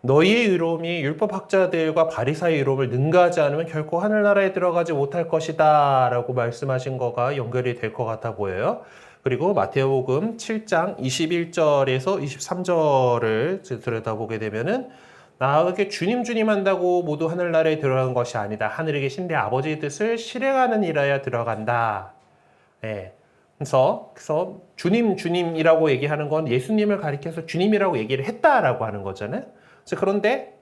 너희의 의로움이 율법학자들과 바리사의 의로움을 능가하지 않으면 결코 하늘나라에 들어가지 못할 것이다 라고 말씀하신 거가 연결이 될 것 같아 보여요. 그리고 마테오복음 7장 21절에서 23절을 들여다보게 되면은 나에게 주님 한다고 모두 하늘나라에 들어가는 것이 아니다. 하늘에 계신 내 아버지의 뜻을 실행하는 일하여 들어간다. 예. 그래서 주님이라고 얘기하는 건 예수님을 가리켜서 주님이라고 얘기를 했다라고 하는 거잖아요. 그런데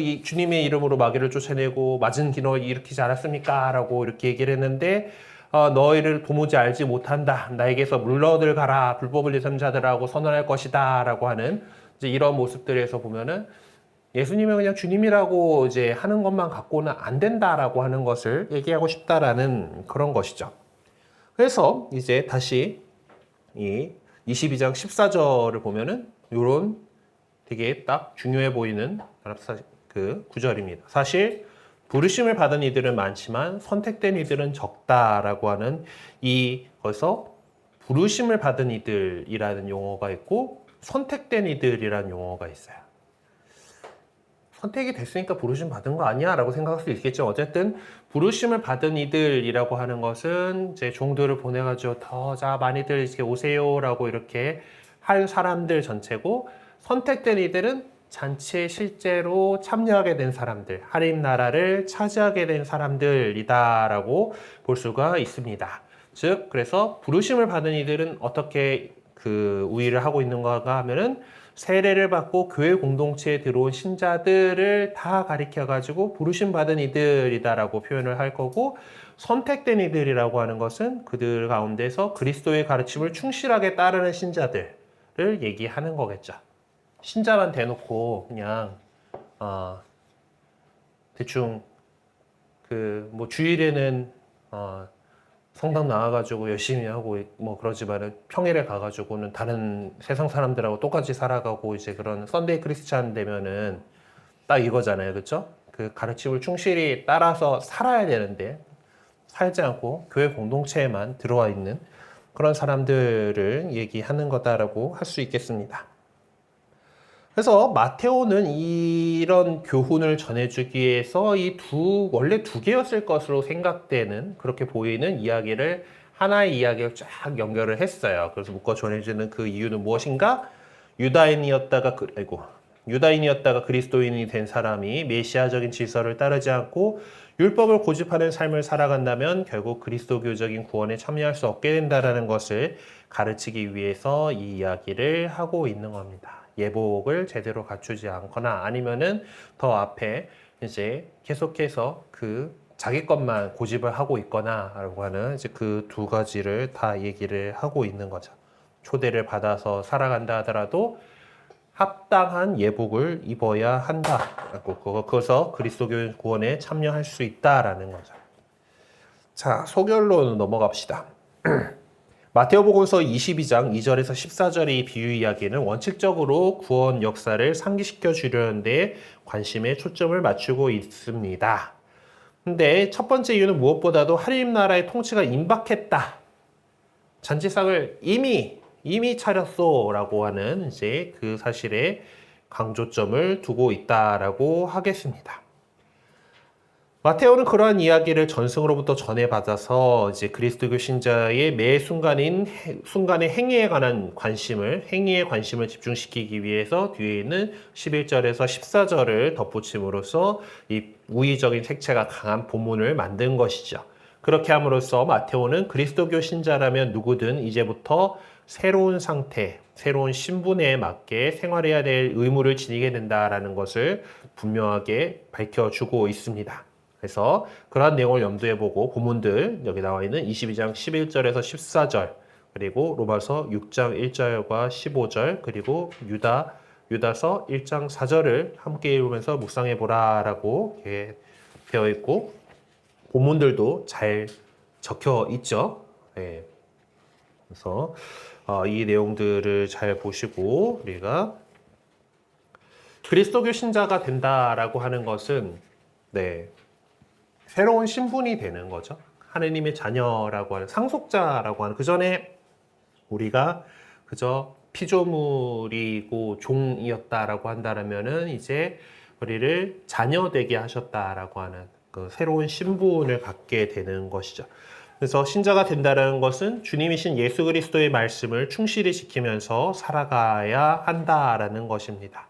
이 주님의 이름으로 마귀를 쫓아내고 맞은 기너 일으키지 않았습니까? 라고 이렇게 얘기를 했는데 너희를 도무지 알지 못한다. 나에게서 물러들 가라. 불법을 예삼는 자들하고 선언할 것이다. 라고 하는 이제 이런 모습들에서 보면은 예수님을 그냥 주님이라고 이제 하는 것만 갖고는 안 된다라고 하는 것을 얘기하고 싶다라는 그런 것이죠. 그래서 이제 다시 이 22장 14절을 보면은 요런 되게 딱 중요해 보이는 그 구절입니다. 사실 부르심을 받은 이들은 많지만 선택된 이들은 적다라고 하는 이것에서 부르심을 받은 이들이라는 용어가 있고 선택된 이들이라는 용어가 있어요. 선택이 됐으니까 부르심 받은 거 아니야? 라고 생각할 수 있겠죠. 어쨌든 부르심을 받은 이들이라고 하는 것은 이제 종들을 보내가지고 자 많이들 이렇게 오세요 라고 이렇게 할 사람들 전체고 선택된 이들은 잔치에 실제로 참여하게 된 사람들, 하나님 나라를 차지하게 된 사람들이다라고 볼 수가 있습니다. 즉, 그래서 부르심을 받은 이들은 어떻게 그 우위를 하고 있는가 하면은 세례를 받고 교회 공동체에 들어온 신자들을 다 가리켜가지고 부르심 받은 이들이다라고 표현을 할 거고 선택된 이들이라고 하는 것은 그들 가운데서 그리스도의 가르침을 충실하게 따르는 신자들을 얘기하는 거겠죠. 신자만 대놓고 그냥 대충 그 뭐 주일에는 성당 나와가지고 열심히 하고 뭐 그러지만은 평일에 가가지고는 다른 세상 사람들하고 똑같이 살아가고 이제 그런 썬데이 크리스찬 되면은 딱 이거잖아요, 그렇죠? 그 가르침을 충실히 따라서 살아야 되는데 살지 않고 교회 공동체에만 들어와 있는 그런 사람들을 얘기하는 거다라고 할 수 있겠습니다. 그래서 마테오는 이런 교훈을 전해주기 위해서 원래 두 개였을 것으로 생각되는, 그렇게 보이는 이야기를 하나의 이야기를 쫙 연결을 했어요. 그래서 묶어 전해주는 그 이유는 무엇인가? 유다인이었다가 그리스도인이 된 사람이 메시아적인 질서를 따르지 않고 율법을 고집하는 삶을 살아간다면 결국 그리스도교적인 구원에 참여할 수 없게 된다는 것을 가르치기 위해서 이 이야기를 하고 있는 겁니다. 예복을 제대로 갖추지 않거나 아니면은 더 앞에 이제 계속해서 그 자기 것만 고집을 하고 있거나 라고 하는 이제 그 두 가지를 다 얘기를 하고 있는 거죠. 초대를 받아서 살아간다 하더라도 합당한 예복을 입어야 한다라고, 그것서 그리스도교 구원에 참여할 수 있다라는 거죠. 자, 소결로 넘어갑시다. 마테오복음서 22장 2절에서 14절의 비유 이야기는 원칙적으로 구원 역사를 상기시켜 주려는 데 관심에 초점을 맞추고 있습니다. 근데 첫 번째 이유는 무엇보다도 하나님 나라의 통치가 임박했다. 잔치상을 이미 차렸소라고 하는 이제 그 사실에 강조점을 두고 있다라고 하겠습니다. 마테오는 그러한 이야기를 전승으로부터 전해받아서 이제 그리스도교 신자의 매 순간의 행위에 관심을 집중시키기 위해서 뒤에 있는 11절에서 14절을 덧붙임으로써 이 우의적인 색채가 강한 본문을 만든 것이죠. 그렇게 함으로써 마테오는 그리스도교 신자라면 누구든 이제부터 새로운 상태, 새로운 신분에 맞게 생활해야 될 의무를 지니게 된다라는 것을 분명하게 밝혀주고 있습니다. 그래서 그러한 내용을 염두에 보고 본문들 여기 나와 있는 22장 11절에서 14절 그리고 로마서 6장 1절과 15절 그리고 유다서 1장 4절을 함께 읽으면서 묵상해 보라라고 되어 있고 본문들도 잘 적혀 있죠. 네. 그래서 이 내용들을 잘 보시고 우리가 그리스도교 신자가 된다라고 하는 것은 새로운 신분이 되는 거죠. 하느님의 자녀라고 하는 상속자라고 하는 그 전에 우리가 그저 피조물이고 종이었다라고 한다면은 이제 우리를 자녀 되게 하셨다라고 하는 그 새로운 신분을 갖게 되는 것이죠. 그래서 신자가 된다는 것은 주님이신 예수 그리스도의 말씀을 충실히 지키면서 살아가야 한다라는 것입니다.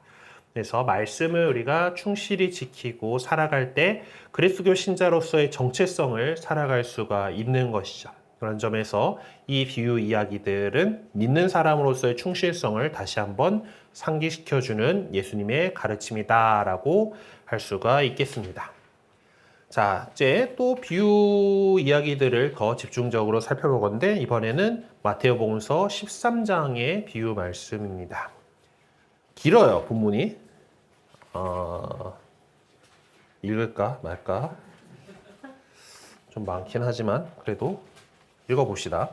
그래서 말씀을 우리가 충실히 지키고 살아갈 때 그리스도 신자로서의 정체성을 살아갈 수가 있는 것이죠. 그런 점에서 이 비유 이야기들은 믿는 사람으로서의 충실성을 다시 한번 상기시켜주는 예수님의 가르침이다라고 할 수가 있겠습니다. 자, 이제 또 비유 이야기들을 더 집중적으로 살펴볼 건데 이번에는 마테오복음서 13장의 비유 말씀입니다. 길어요, 본문이. 읽을까 말까 좀 많긴 하지만 그래도 읽어봅시다.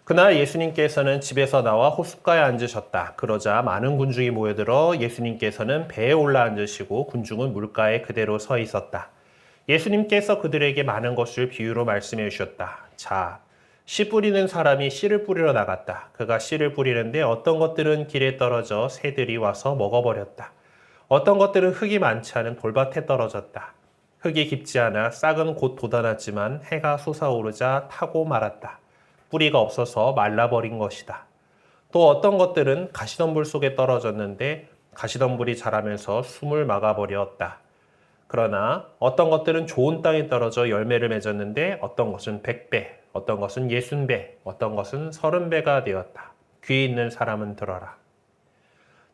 그날 예수님께서는 집에서 나와 호숫가에 앉으셨다. 그러자 많은 군중이 모여들어 예수님께서는 배에 올라 앉으시고 군중은 물가에 그대로 서 있었다. 예수님께서 그들에게 많은 것을 비유로 말씀해 주셨다. 자, 씨 뿌리는 사람이 씨를 뿌리러 나갔다. 그가 씨를 뿌리는데 어떤 것들은 길에 떨어져 새들이 와서 먹어버렸다. 어떤 것들은 흙이 많지 않은 돌밭에 떨어졌다. 흙이 깊지 않아 싹은 곧 돋아났지만 해가 솟아오르자 타고 말았다. 뿌리가 없어서 말라버린 것이다. 또 어떤 것들은 가시덤불 속에 떨어졌는데 가시덤불이 자라면서 숨을 막아버렸다. 그러나 어떤 것들은 좋은 땅에 떨어져 열매를 맺었는데 어떤 것은 100배, 어떤 것은 60배, 어떤 것은 30배가 되었다. 귀 있는 사람은 들어라.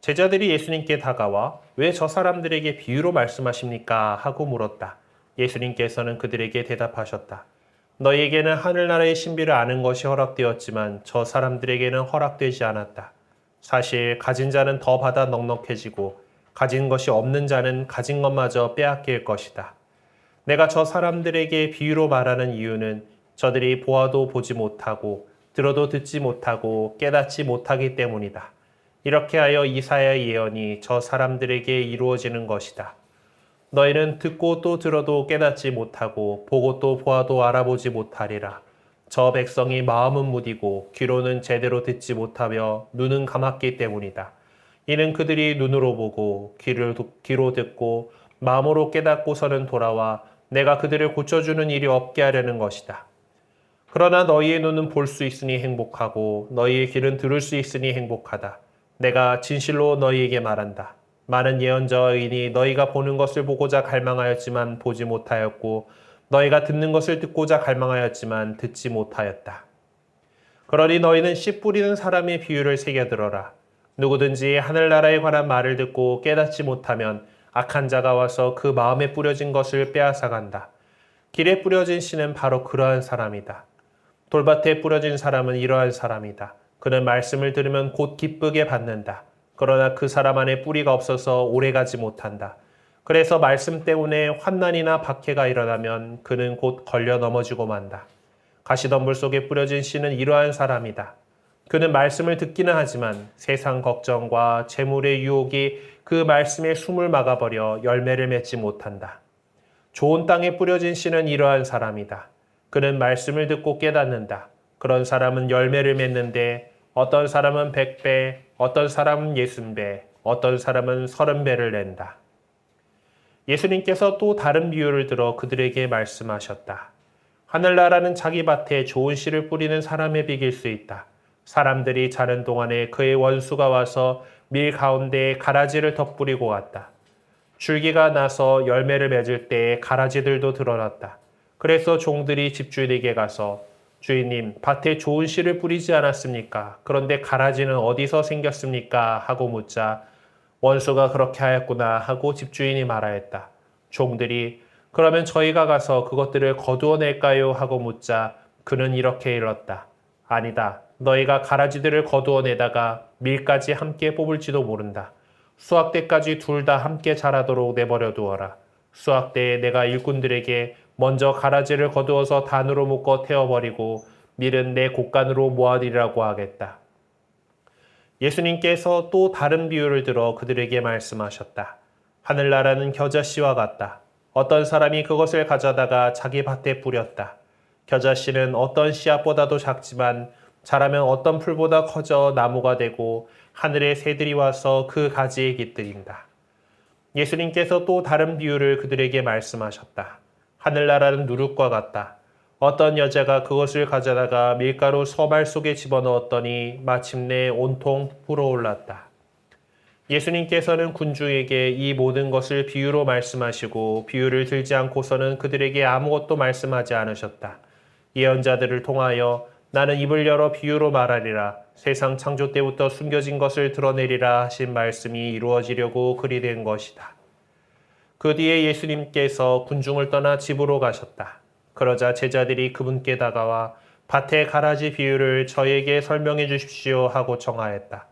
제자들이 예수님께 다가와 왜 저 사람들에게 비유로 말씀하십니까? 하고 물었다. 예수님께서는 그들에게 대답하셨다. 너희에게는 하늘나라의 신비를 아는 것이 허락되었지만 저 사람들에게는 허락되지 않았다. 사실 가진 자는 더 받아 넉넉해지고 가진 것이 없는 자는 가진 것마저 빼앗길 것이다. 내가 저 사람들에게 비유로 말하는 이유는 저들이 보아도 보지 못하고 들어도 듣지 못하고 깨닫지 못하기 때문이다. 이렇게 하여 이사야의 예언이 저 사람들에게 이루어지는 것이다. 너희는 듣고 또 들어도 깨닫지 못하고 보고 또 보아도 알아보지 못하리라. 저 백성이 마음은 무디고 귀로는 제대로 듣지 못하며 눈은 감았기 때문이다. 이는 그들이 눈으로 보고 귀로 듣고 마음으로 깨닫고서는 돌아와 내가 그들을 고쳐주는 일이 없게 하려는 것이다. 그러나 너희의 눈은 볼 수 있으니 행복하고 너희의 귀는 들을 수 있으니 행복하다. 내가 진실로 너희에게 말한다. 많은 예언자이니 너희가 보는 것을 보고자 갈망하였지만 보지 못하였고 너희가 듣는 것을 듣고자 갈망하였지만 듣지 못하였다. 그러니 너희는 씨 뿌리는 사람의 비유를 새겨들어라. 누구든지 하늘나라에 관한 말을 듣고 깨닫지 못하면 악한 자가 와서 그 마음에 뿌려진 것을 빼앗아간다. 길에 뿌려진 씨는 바로 그러한 사람이다. 돌밭에 뿌려진 사람은 이러한 사람이다. 그는 말씀을 들으면 곧 기쁘게 받는다. 그러나 그 사람 안에 뿌리가 없어서 오래가지 못한다. 그래서 말씀 때문에 환난이나 박해가 일어나면 그는 곧 걸려 넘어지고 만다. 가시덤불 속에 뿌려진 씨는 이러한 사람이다. 그는 말씀을 듣기는 하지만 세상 걱정과 재물의 유혹이 그 말씀에 숨을 막아버려 열매를 맺지 못한다. 좋은 땅에 뿌려진 씨는 이러한 사람이다. 그는 말씀을 듣고 깨닫는다. 그런 사람은 열매를 맺는데 어떤 사람은 100배, 어떤 사람은 60배, 어떤 사람은 30배를 낸다. 예수님께서 또 다른 비유를 들어 그들에게 말씀하셨다. 하늘나라는 자기 밭에 좋은 씨를 뿌리는 사람에 비길 수 있다. 사람들이 자는 동안에 그의 원수가 와서 밀 가운데에 가라지를 덧뿌리고 갔다. 줄기가 나서 열매를 맺을 때에 가라지들도 드러났다. 그래서 종들이 집주인에게 가서 주인님, 밭에 좋은 씨를 뿌리지 않았습니까? 그런데 가라지는 어디서 생겼습니까? 하고 묻자 원수가 그렇게 하였구나 하고 집주인이 말하였다. 종들이 그러면 저희가 가서 그것들을 거두어낼까요? 하고 묻자 그는 이렇게 일렀다. 아니다. 너희가 가라지들을 거두어내다가 밀까지 함께 뽑을지도 모른다. 수확 때까지 둘 다 함께 자라도록 내버려 두어라. 수확 때에 내가 일꾼들에게 먼저 가라지를 거두어서 단으로 묶어 태워버리고 밀은 내 곡간으로 모아리라고 하겠다. 예수님께서 또 다른 비유를 들어 그들에게 말씀하셨다. 하늘나라는 겨자씨와 같다. 어떤 사람이 그것을 가져다가 자기 밭에 뿌렸다. 겨자씨는 어떤 씨앗보다도 작지만 자라면 어떤 풀보다 커져 나무가 되고 하늘의 새들이 와서 그 가지에 깃들인다. 예수님께서 또 다른 비유를 그들에게 말씀하셨다. 하늘나라는 누룩과 같다. 어떤 여자가 그것을 가져다가 밀가루 서말 속에 집어넣었더니 마침내 온통 불어올랐다. 예수님께서는 군주에게 이 모든 것을 비유로 말씀하시고 비유를 들지 않고서는 그들에게 아무것도 말씀하지 않으셨다. 예언자들을 통하여 나는 입을 열어 비유로 말하리라. 세상 창조 때부터 숨겨진 것을 드러내리라 하신 말씀이 이루어지려고 그리 된 것이다. 그 뒤에 예수님께서 군중을 떠나 집으로 가셨다. 그러자 제자들이 그분께 다가와 밭의 가라지 비유를 저에게 설명해 주십시오 하고 청하였다.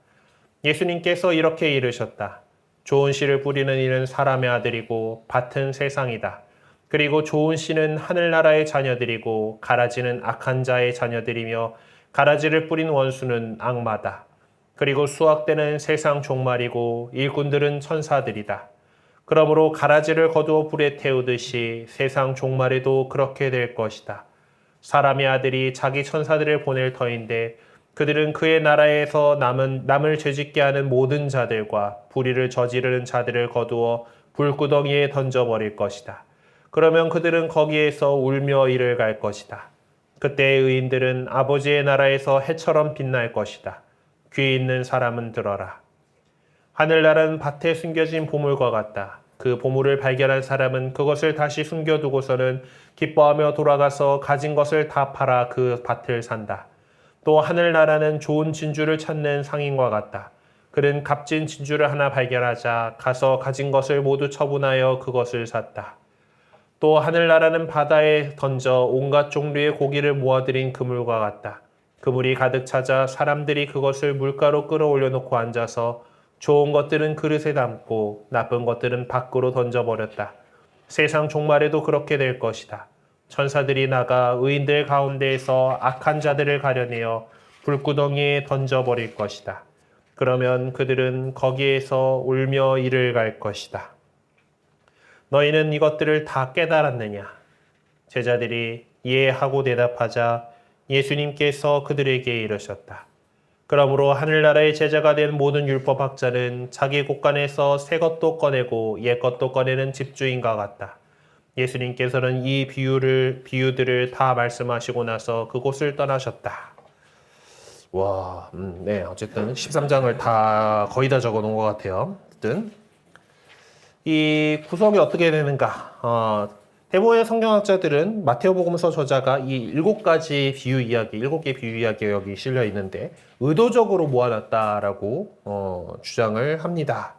예수님께서 이렇게 이르셨다. 좋은 씨를 뿌리는 이는 사람의 아들이고 밭은 세상이다. 그리고 좋은 씨는 하늘나라의 자녀들이고 가라지는 악한 자의 자녀들이며 가라지를 뿌린 원수는 악마다. 그리고 수확 때는 세상 종말이고 일꾼들은 천사들이다. 그러므로 가라지를 거두어 불에 태우듯이 세상 종말에도 그렇게 될 것이다. 사람의 아들이 자기 천사들을 보낼 터인데 그들은 그의 나라에서 남을 죄짓게 하는 모든 자들과 불의를 저지르는 자들을 거두어 불구덩이에 던져버릴 것이다. 그러면 그들은 거기에서 울며 이를 갈 것이다. 그때 의인들은 아버지의 나라에서 해처럼 빛날 것이다. 귀 있는 사람은 들어라. 하늘나라는 밭에 숨겨진 보물과 같다. 그 보물을 발견한 사람은 그것을 다시 숨겨두고서는 기뻐하며 돌아가서 가진 것을 다 팔아 그 밭을 산다. 또 하늘나라는 좋은 진주를 찾는 상인과 같다. 그는 값진 진주를 하나 발견하자 가서 가진 것을 모두 처분하여 그것을 샀다. 또 하늘나라는 바다에 던져 온갖 종류의 고기를 모아들인 그물과 같다. 그물이 가득 차자 사람들이 그것을 물가로 끌어올려 놓고 앉아서 좋은 것들은 그릇에 담고 나쁜 것들은 밖으로 던져버렸다. 세상 종말에도 그렇게 될 것이다. 천사들이 나가 의인들 가운데에서 악한 자들을 가려내어 불구덩이에 던져버릴 것이다. 그러면 그들은 거기에서 울며 이를 갈 것이다. 너희는 이것들을 다 깨달았느냐? 제자들이 예 하고 대답하자 예수님께서 그들에게 이르셨다. 그러므로 하늘나라의 제자가 된 모든 율법학자는 자기 곳간에서 새 것도 꺼내고 옛 것도 꺼내는 집주인과 같다. 예수님께서는 이 비유들을 다 말씀하시고 나서 그곳을 떠나셨다. 와, 네, 어쨌든 13장을 거의 다 적어 놓은 것 같아요. 어쨌든 이 구성이 어떻게 되는가? 대부분의 성경학자들은 마테오복음서 저자가 이 7개 비유 이야기가 여기 실려 있는데 의도적으로 모아놨다라고 주장을 합니다.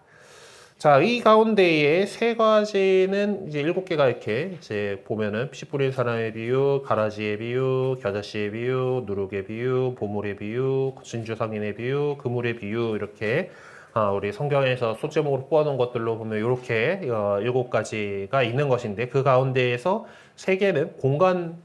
자, 이 가운데에 세 가지는 이제 7개가 이렇게 이제 보면은 씨 뿌린 사람의 비유, 가라지의 비유, 겨자씨의 비유, 누룩의 비유, 보물의 비유, 진주 상인의 비유, 그물의 비유 이렇게 우리 성경에서 소제목으로 뽑아놓은 것들로 보면 이렇게 7가지가 있는 것인데 그 가운데에서 3개는 공간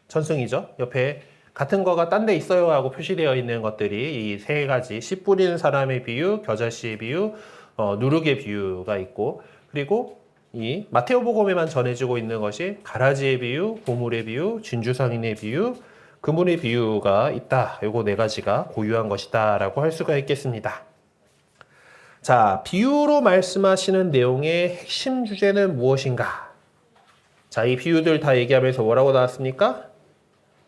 전승이죠. 옆에 같은 거가 딴 데 있어요 하고 표시되어 있는 것들이 이 3가지 씨 뿌리는 사람의 비유, 겨자씨의 비유, 누룩의 비유가 있고 그리고 이 마테오복음에만 전해지고 있는 것이 가라지의 비유, 보물의 비유, 진주상인의 비유, 그물의 비유가 있다. 요거 4가지가 고유한 것이다 라고 할 수가 있겠습니다. 자, 비유로 말씀하시는 내용의 핵심 주제는 무엇인가? 자, 이 비유들 다 얘기하면서 뭐라고 나왔습니까?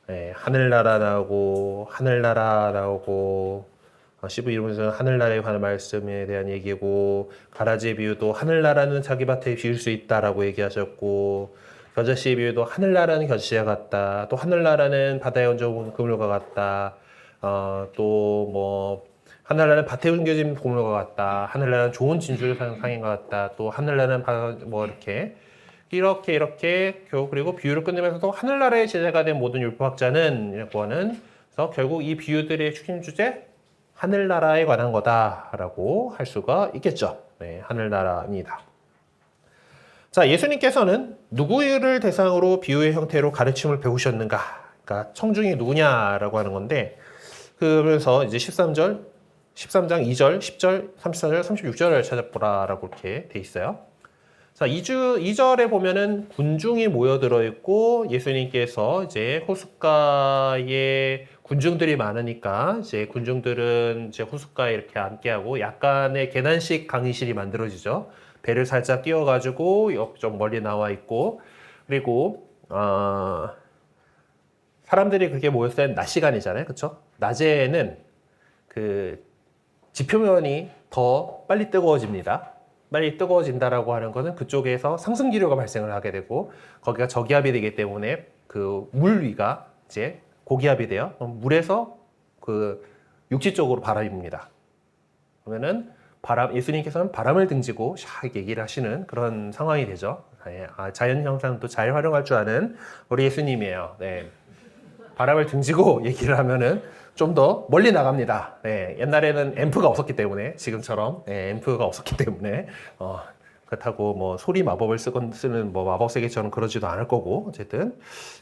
네, 하늘나라 나오고 하늘나라 나오고 15일문서는 하늘나라에 관한 말씀에 대한 얘기고 가라지의 비유도 하늘나라는 자기 밭에 비울 수 있다라고 얘기하셨고 겨자씨의 비유도 하늘나라는 겨자씨와 같다. 또 하늘나라는 바다에 얹어온 그물과 같다. 또 뭐 하늘나라는 밭에 옮겨진 그물과 같다. 하늘나라는 좋은 진주를 사는 상인과 같다. 또 하늘나라는 뭐 이렇게 그리고 비유를 끝내면서도 하늘나라의 제자가 된 모든 율법학자는 이라고 하는 그래서 결국 이 비유들의 중심 주제 하늘나라에 관한 거다라고 할 수가 있겠죠. 네, 하늘나라입니다. 자, 예수님께서는 누구를 대상으로 비유의 형태로 가르침을 배우셨는가? 그러니까 청중이 누구냐라고 하는 건데 그러면서 이제 13장 2절, 10절, 34절, 36절을 찾아보라라고 이렇게 돼 있어요. 자, 2절에 보면은 군중이 모여들어 있고 예수님께서 이제 호숫가에 군중들이 많으니까 이제 군중들은 이제 호숫가에 이렇게 앉게하고 약간의 계단식 강의실이 만들어지죠. 배를 살짝 띄워가지고 좀 멀리 나와 있고 그리고 사람들이 그렇게 모였을 때는 낮 시간이잖아요, 그렇죠? 낮에는 그 지표면이 더 빨리 뜨거워집니다. 빨리 뜨거워진다라고 하는 것은 그쪽에서 상승 기류가 발생을 하게 되고 거기가 저기압이 되기 때문에 그 물 위가 이제 고기압이 돼요. 물에서 그 육지 쪽으로 바람이 붑니다. 그러면은 예수님께서는 바람을 등지고 샥 얘기를 하시는 그런 상황이 되죠. 자연 현상도 잘 활용할 줄 아는 우리 예수님이에요. 네. 바람을 등지고 얘기를 하면은 좀 더 멀리 나갑니다. 네, 옛날에는 앰프가 없었기 때문에 지금처럼 앰프가 없었기 때문에 그렇다고 뭐 소리 마법을 쓰는 뭐 마법 세계처럼 그러지도 않을 거고 어쨌든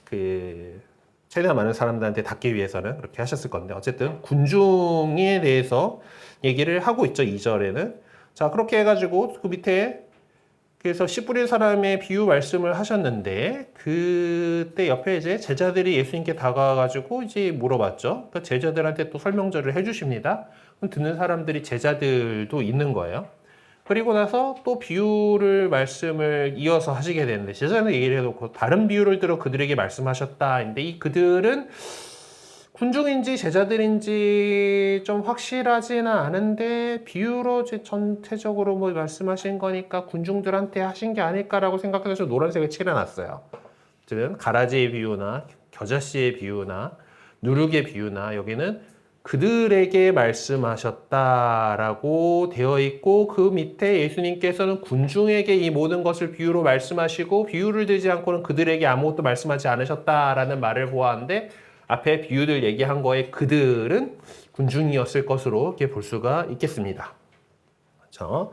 그 최대한 많은 사람들한테 닿기 위해서는 그렇게 하셨을 건데 어쨌든 군중에 대해서 얘기를 하고 있죠. 2절에는 자 그렇게 해가지고 그 밑에 그래서 씨 뿌린 사람의 비유 말씀을 하셨는데 그때 옆에 이제 제자들이 예수님께 다가와가지고 이제 물어봤죠. 그러니까 제자들한테 또 설명절을 해주십니다. 그럼 듣는 사람들이 제자들도 있는 거예요. 그리고 나서 또 비유를 말씀을 이어서 하시게 되는데 제자는 얘기를 해놓고 다른 비유를 들어 그들에게 말씀하셨다. 근데 이 그들은 군중인지 제자들인지 좀 확실하지는 않은데 비유로 전체적으로 뭐 말씀하신 거니까 군중들한테 하신 게 아닐까라고 생각해서 노란색을 칠해놨어요. 즉 가라지의 비유나 겨자씨의 비유나 누룩의 비유나 여기는 그들에게 말씀하셨다라고 되어 있고 그 밑에 예수님께서는 군중에게 이 모든 것을 비유로 말씀하시고 비유를 들지 않고는 그들에게 아무것도 말씀하지 않으셨다라는 말을 보았는데 앞에 비유들 얘기한 거에 그들은 군중이었을 것으로 이렇게 볼 수가 있겠습니다. 그렇죠?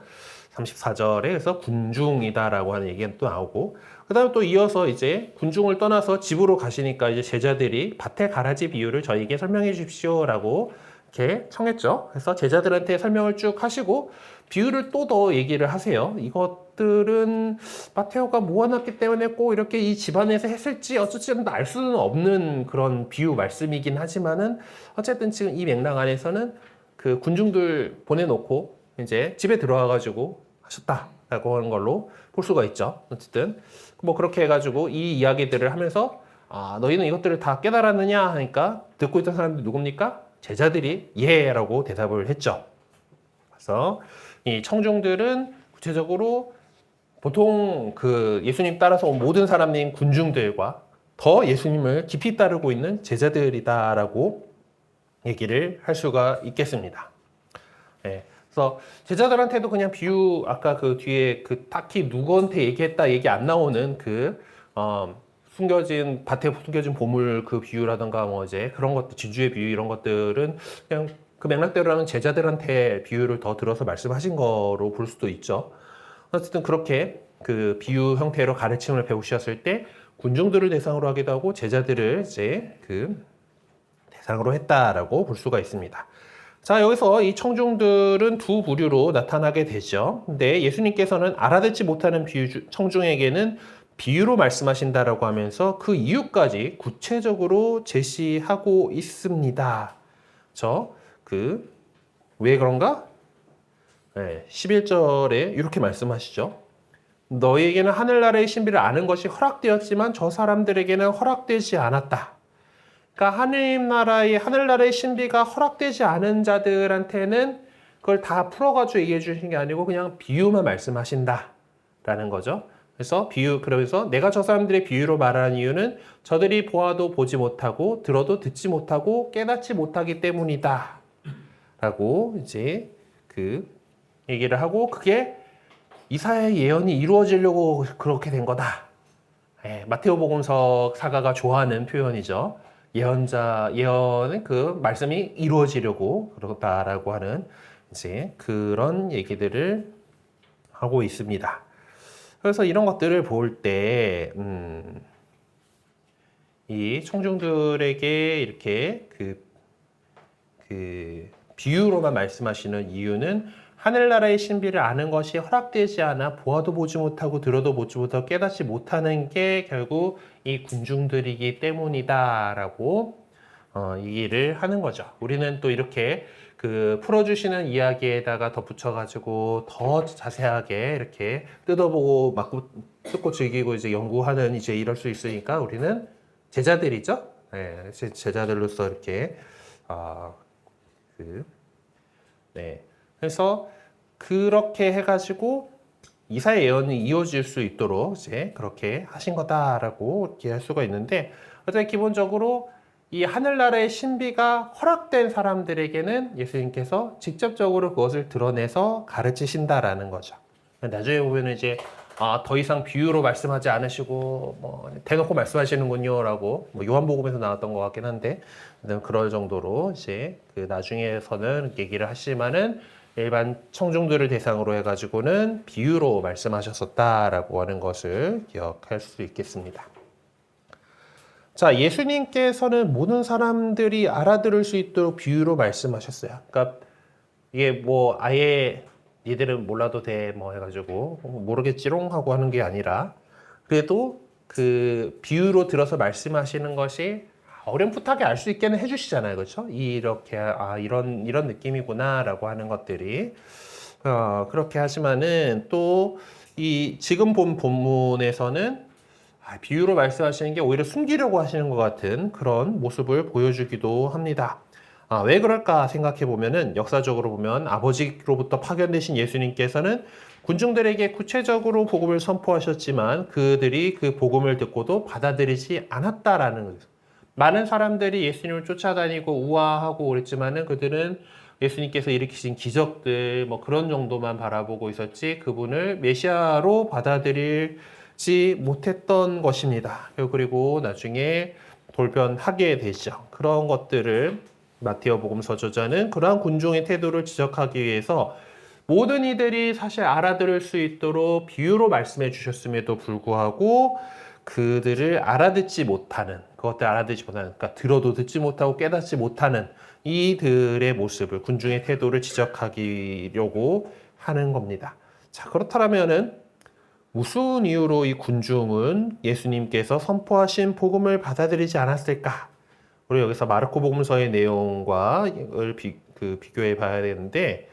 34절에 그래서 군중이다라고 하는 얘기가 또 나오고 그 다음에 또 이어서 이제 군중을 떠나서 집으로 가시니까 이제 제자들이 밭의 가라지 비유를 저에게 설명해 주십시오라고 이렇게 청했죠. 그래서 제자들한테 설명을 쭉 하시고 비유를 또 더 얘기를 하세요. 이것들은 마테오가 모아놨기 때문에 꼭 이렇게 이 집안에서 했을지 어쩌지는 알 수는 없는 그런 비유 말씀이긴 하지만은 어쨌든 지금 이 맥락 안에서는 그 군중들 보내놓고 이제 집에 들어와가지고 하셨다라고 하는 걸로 볼 수가 있죠. 어쨌든 뭐 그렇게 해가지고 이 이야기들을 하면서 너희는 이것들을 다 깨달았느냐 하니까 듣고 있던 사람들이 누굽니까? 제자들이 예라고 대답을 했죠. 그래서 이 청중들은 구체적으로 보통 그 예수님 따라서 온 모든 사람인 군중들과 더 예수님을 깊이 따르고 있는 제자들이다라고 얘기를 할 수가 있겠습니다. 네. 그래서 제자들한테도 그냥 비유 아까 그 뒤에 그 딱히 누구한테 얘기했다 얘기 안 나오는 그 숨겨진 밭에 숨겨진 보물 그 비유라든가 뭐 이제 그런 것들 진주의 비유 이런 것들은 그냥 그 맥락대로라면 제자들한테 비유를 더 들어서 말씀하신 거로 볼 수도 있죠. 어쨌든 그렇게 그 비유 형태로 가르침을 배우셨을 때 군중들을 대상으로 하기도 하고 제자들을 이제 그 대상으로 했다라고 볼 수가 있습니다. 자, 여기서 이 청중들은 두 부류로 나타나게 되죠. 근데 예수님께서는 알아듣지 못하는 청중에게는 비유로 말씀하신다라고 하면서 그 이유까지 구체적으로 제시하고 있습니다. 왜 그런가? 네, 11절에 이렇게 말씀하시죠. 너희에게는 하늘나라의 신비를 아는 것이 허락되었지만 저 사람들에게는 허락되지 않았다. 그러니까 하늘나라의 신비가 허락되지 않은 자들한테는 그걸 다 풀어가지고 얘기해 주시는 게 아니고 그냥 비유만 말씀하신다라는 거죠. 그러면서 내가 저 사람들의 비유로 말하는 이유는 저들이 보아도 보지 못하고 들어도 듣지 못하고 깨닫지 못하기 때문이다. 라고 이제 그 얘기를 하고 그게 이사야의 예언이 이루어지려고 그렇게 된 거다. 마테오복음서 사가가 좋아하는 표현이죠. 예언은 그 말씀이 이루어지려고 그렇다라고 하는 이제 그런 얘기들을 하고 있습니다. 그래서 이런 것들을 볼 때, 이 청중들에게 이렇게 그 비유로만 말씀하시는 이유는 하늘나라의 신비를 아는 것이 허락되지 않아 보아도 보지 못하고 들어도 보지 못하고 깨닫지 못하는 게 결국 이 군중들이기 때문이다라고 얘기를 하는 거죠. 우리는 또 이렇게 그 풀어주시는 이야기에다가 덧붙여가지고 더 자세하게 이렇게 뜯어보고 막 뜯고 즐기고 이제 연구하는 이제 이럴 수 있으니까 우리는 제자들이죠. 네, 제자들로서 이렇게 네. 그래서 그렇게 해가지고 이사의 예언이 이어질 수 있도록 이제 그렇게 하신 거다라고 이렇게 할 수가 있는데, 어쨌든 기본적으로 이 하늘나라의 신비가 허락된 사람들에게는 예수님께서 직접적으로 그것을 드러내서 가르치신다라는 거죠. 나중에 보면은 이제 더 이상 비유로 말씀하지 않으시고 뭐 대놓고 말씀하시는군요라고 뭐 요한복음에서 나왔던 것 같긴 한데 그럴 정도로 이제 그 나중에서는 얘기를 하시지만은 일반 청중들을 대상으로 해가지고는 비유로 말씀하셨었다라고 하는 것을 기억할 수 있겠습니다. 자, 예수님께서는 모든 사람들이 알아들을 수 있도록 비유로 말씀하셨어요. 그러니까 이게 뭐 아예 니들은 몰라도 돼 뭐 해가지고 모르겠지롱 하고 하는 게 아니라 그래도 그 비유로 들어서 말씀하시는 것이 어렴풋하게 알 수 있게는 해주시잖아요, 그렇죠? 이렇게 이런 느낌이구나라고 하는 것들이 그렇게 하지만은 또 이 지금 본 본문에서는 비유로 말씀하시는 게 오히려 숨기려고 하시는 것 같은 그런 모습을 보여주기도 합니다. 왜 그럴까 생각해 보면은 역사적으로 보면 아버지로부터 파견되신 예수님께서는 군중들에게 구체적으로 복음을 선포하셨지만 그들이 그 복음을 듣고도 받아들이지 않았다라는 거죠. 많은 사람들이 예수님을 쫓아다니고 우아하고 그랬지만은 그들은 예수님께서 일으키신 기적들 뭐 그런 정도만 바라보고 있었지 그분을 메시아로 받아들이지 못했던 것입니다. 그리고 나중에 돌변하게 되죠. 그런 것들을 마테오 복음서 저자는 그러한 군중의 태도를 지적하기 위해서 모든 이들이 사실 알아들을 수 있도록 비유로 말씀해 주셨음에도 불구하고 그것들 알아듣지 못하는, 그러니까 들어도 듣지 못하고 깨닫지 못하는 이들의 모습을, 군중의 태도를 지적하려고 하는 겁니다. 자, 그렇다면은 무슨 이유로 이 군중은 예수님께서 선포하신 복음을 받아들이지 않았을까? 우리 여기서 마르코 복음서의 내용과 비교해 봐야 되는데,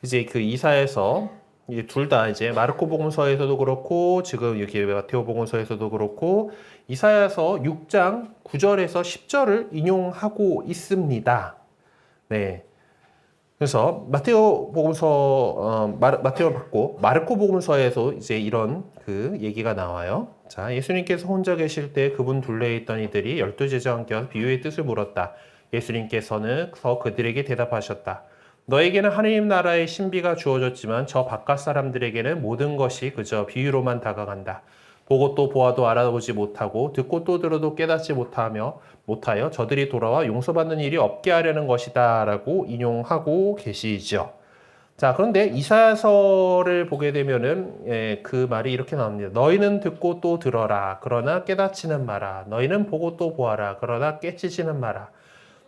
이제 그 이사에서 둘 다 이제 마르코 복음서에서도 그렇고 지금 여기 마테오 복음서에서도 그렇고 이사야서 6장 9절에서 10절을 인용하고 있습니다. 네. 그래서 마테오 복음서 마테오 받고 마르코 복음서에서 이제 이런 그 얘기가 나와요. 자, 예수님께서 혼자 계실 때 그분 둘레에 있던 이들이 12제자와 함께 비유의 뜻을 물었다. 예수님께서는 그들에게 대답하셨다. 너에게는 하느님 나라의 신비가 주어졌지만 저 바깥 사람들에게는 모든 것이 그저 비유로만 다가간다. 보고 또 보아도 알아보지 못하고 듣고 또 들어도 깨닫지 못하여 저들이 돌아와 용서받는 일이 없게 하려는 것이다 라고 인용하고 계시죠. 자, 그런데 이사야서를 보게 되면은 그 말이 이렇게 나옵니다. 너희는 듣고 또 들어라. 그러나 깨닫지는 마라. 너희는 보고 또 보아라. 그러나 깨치지는 마라.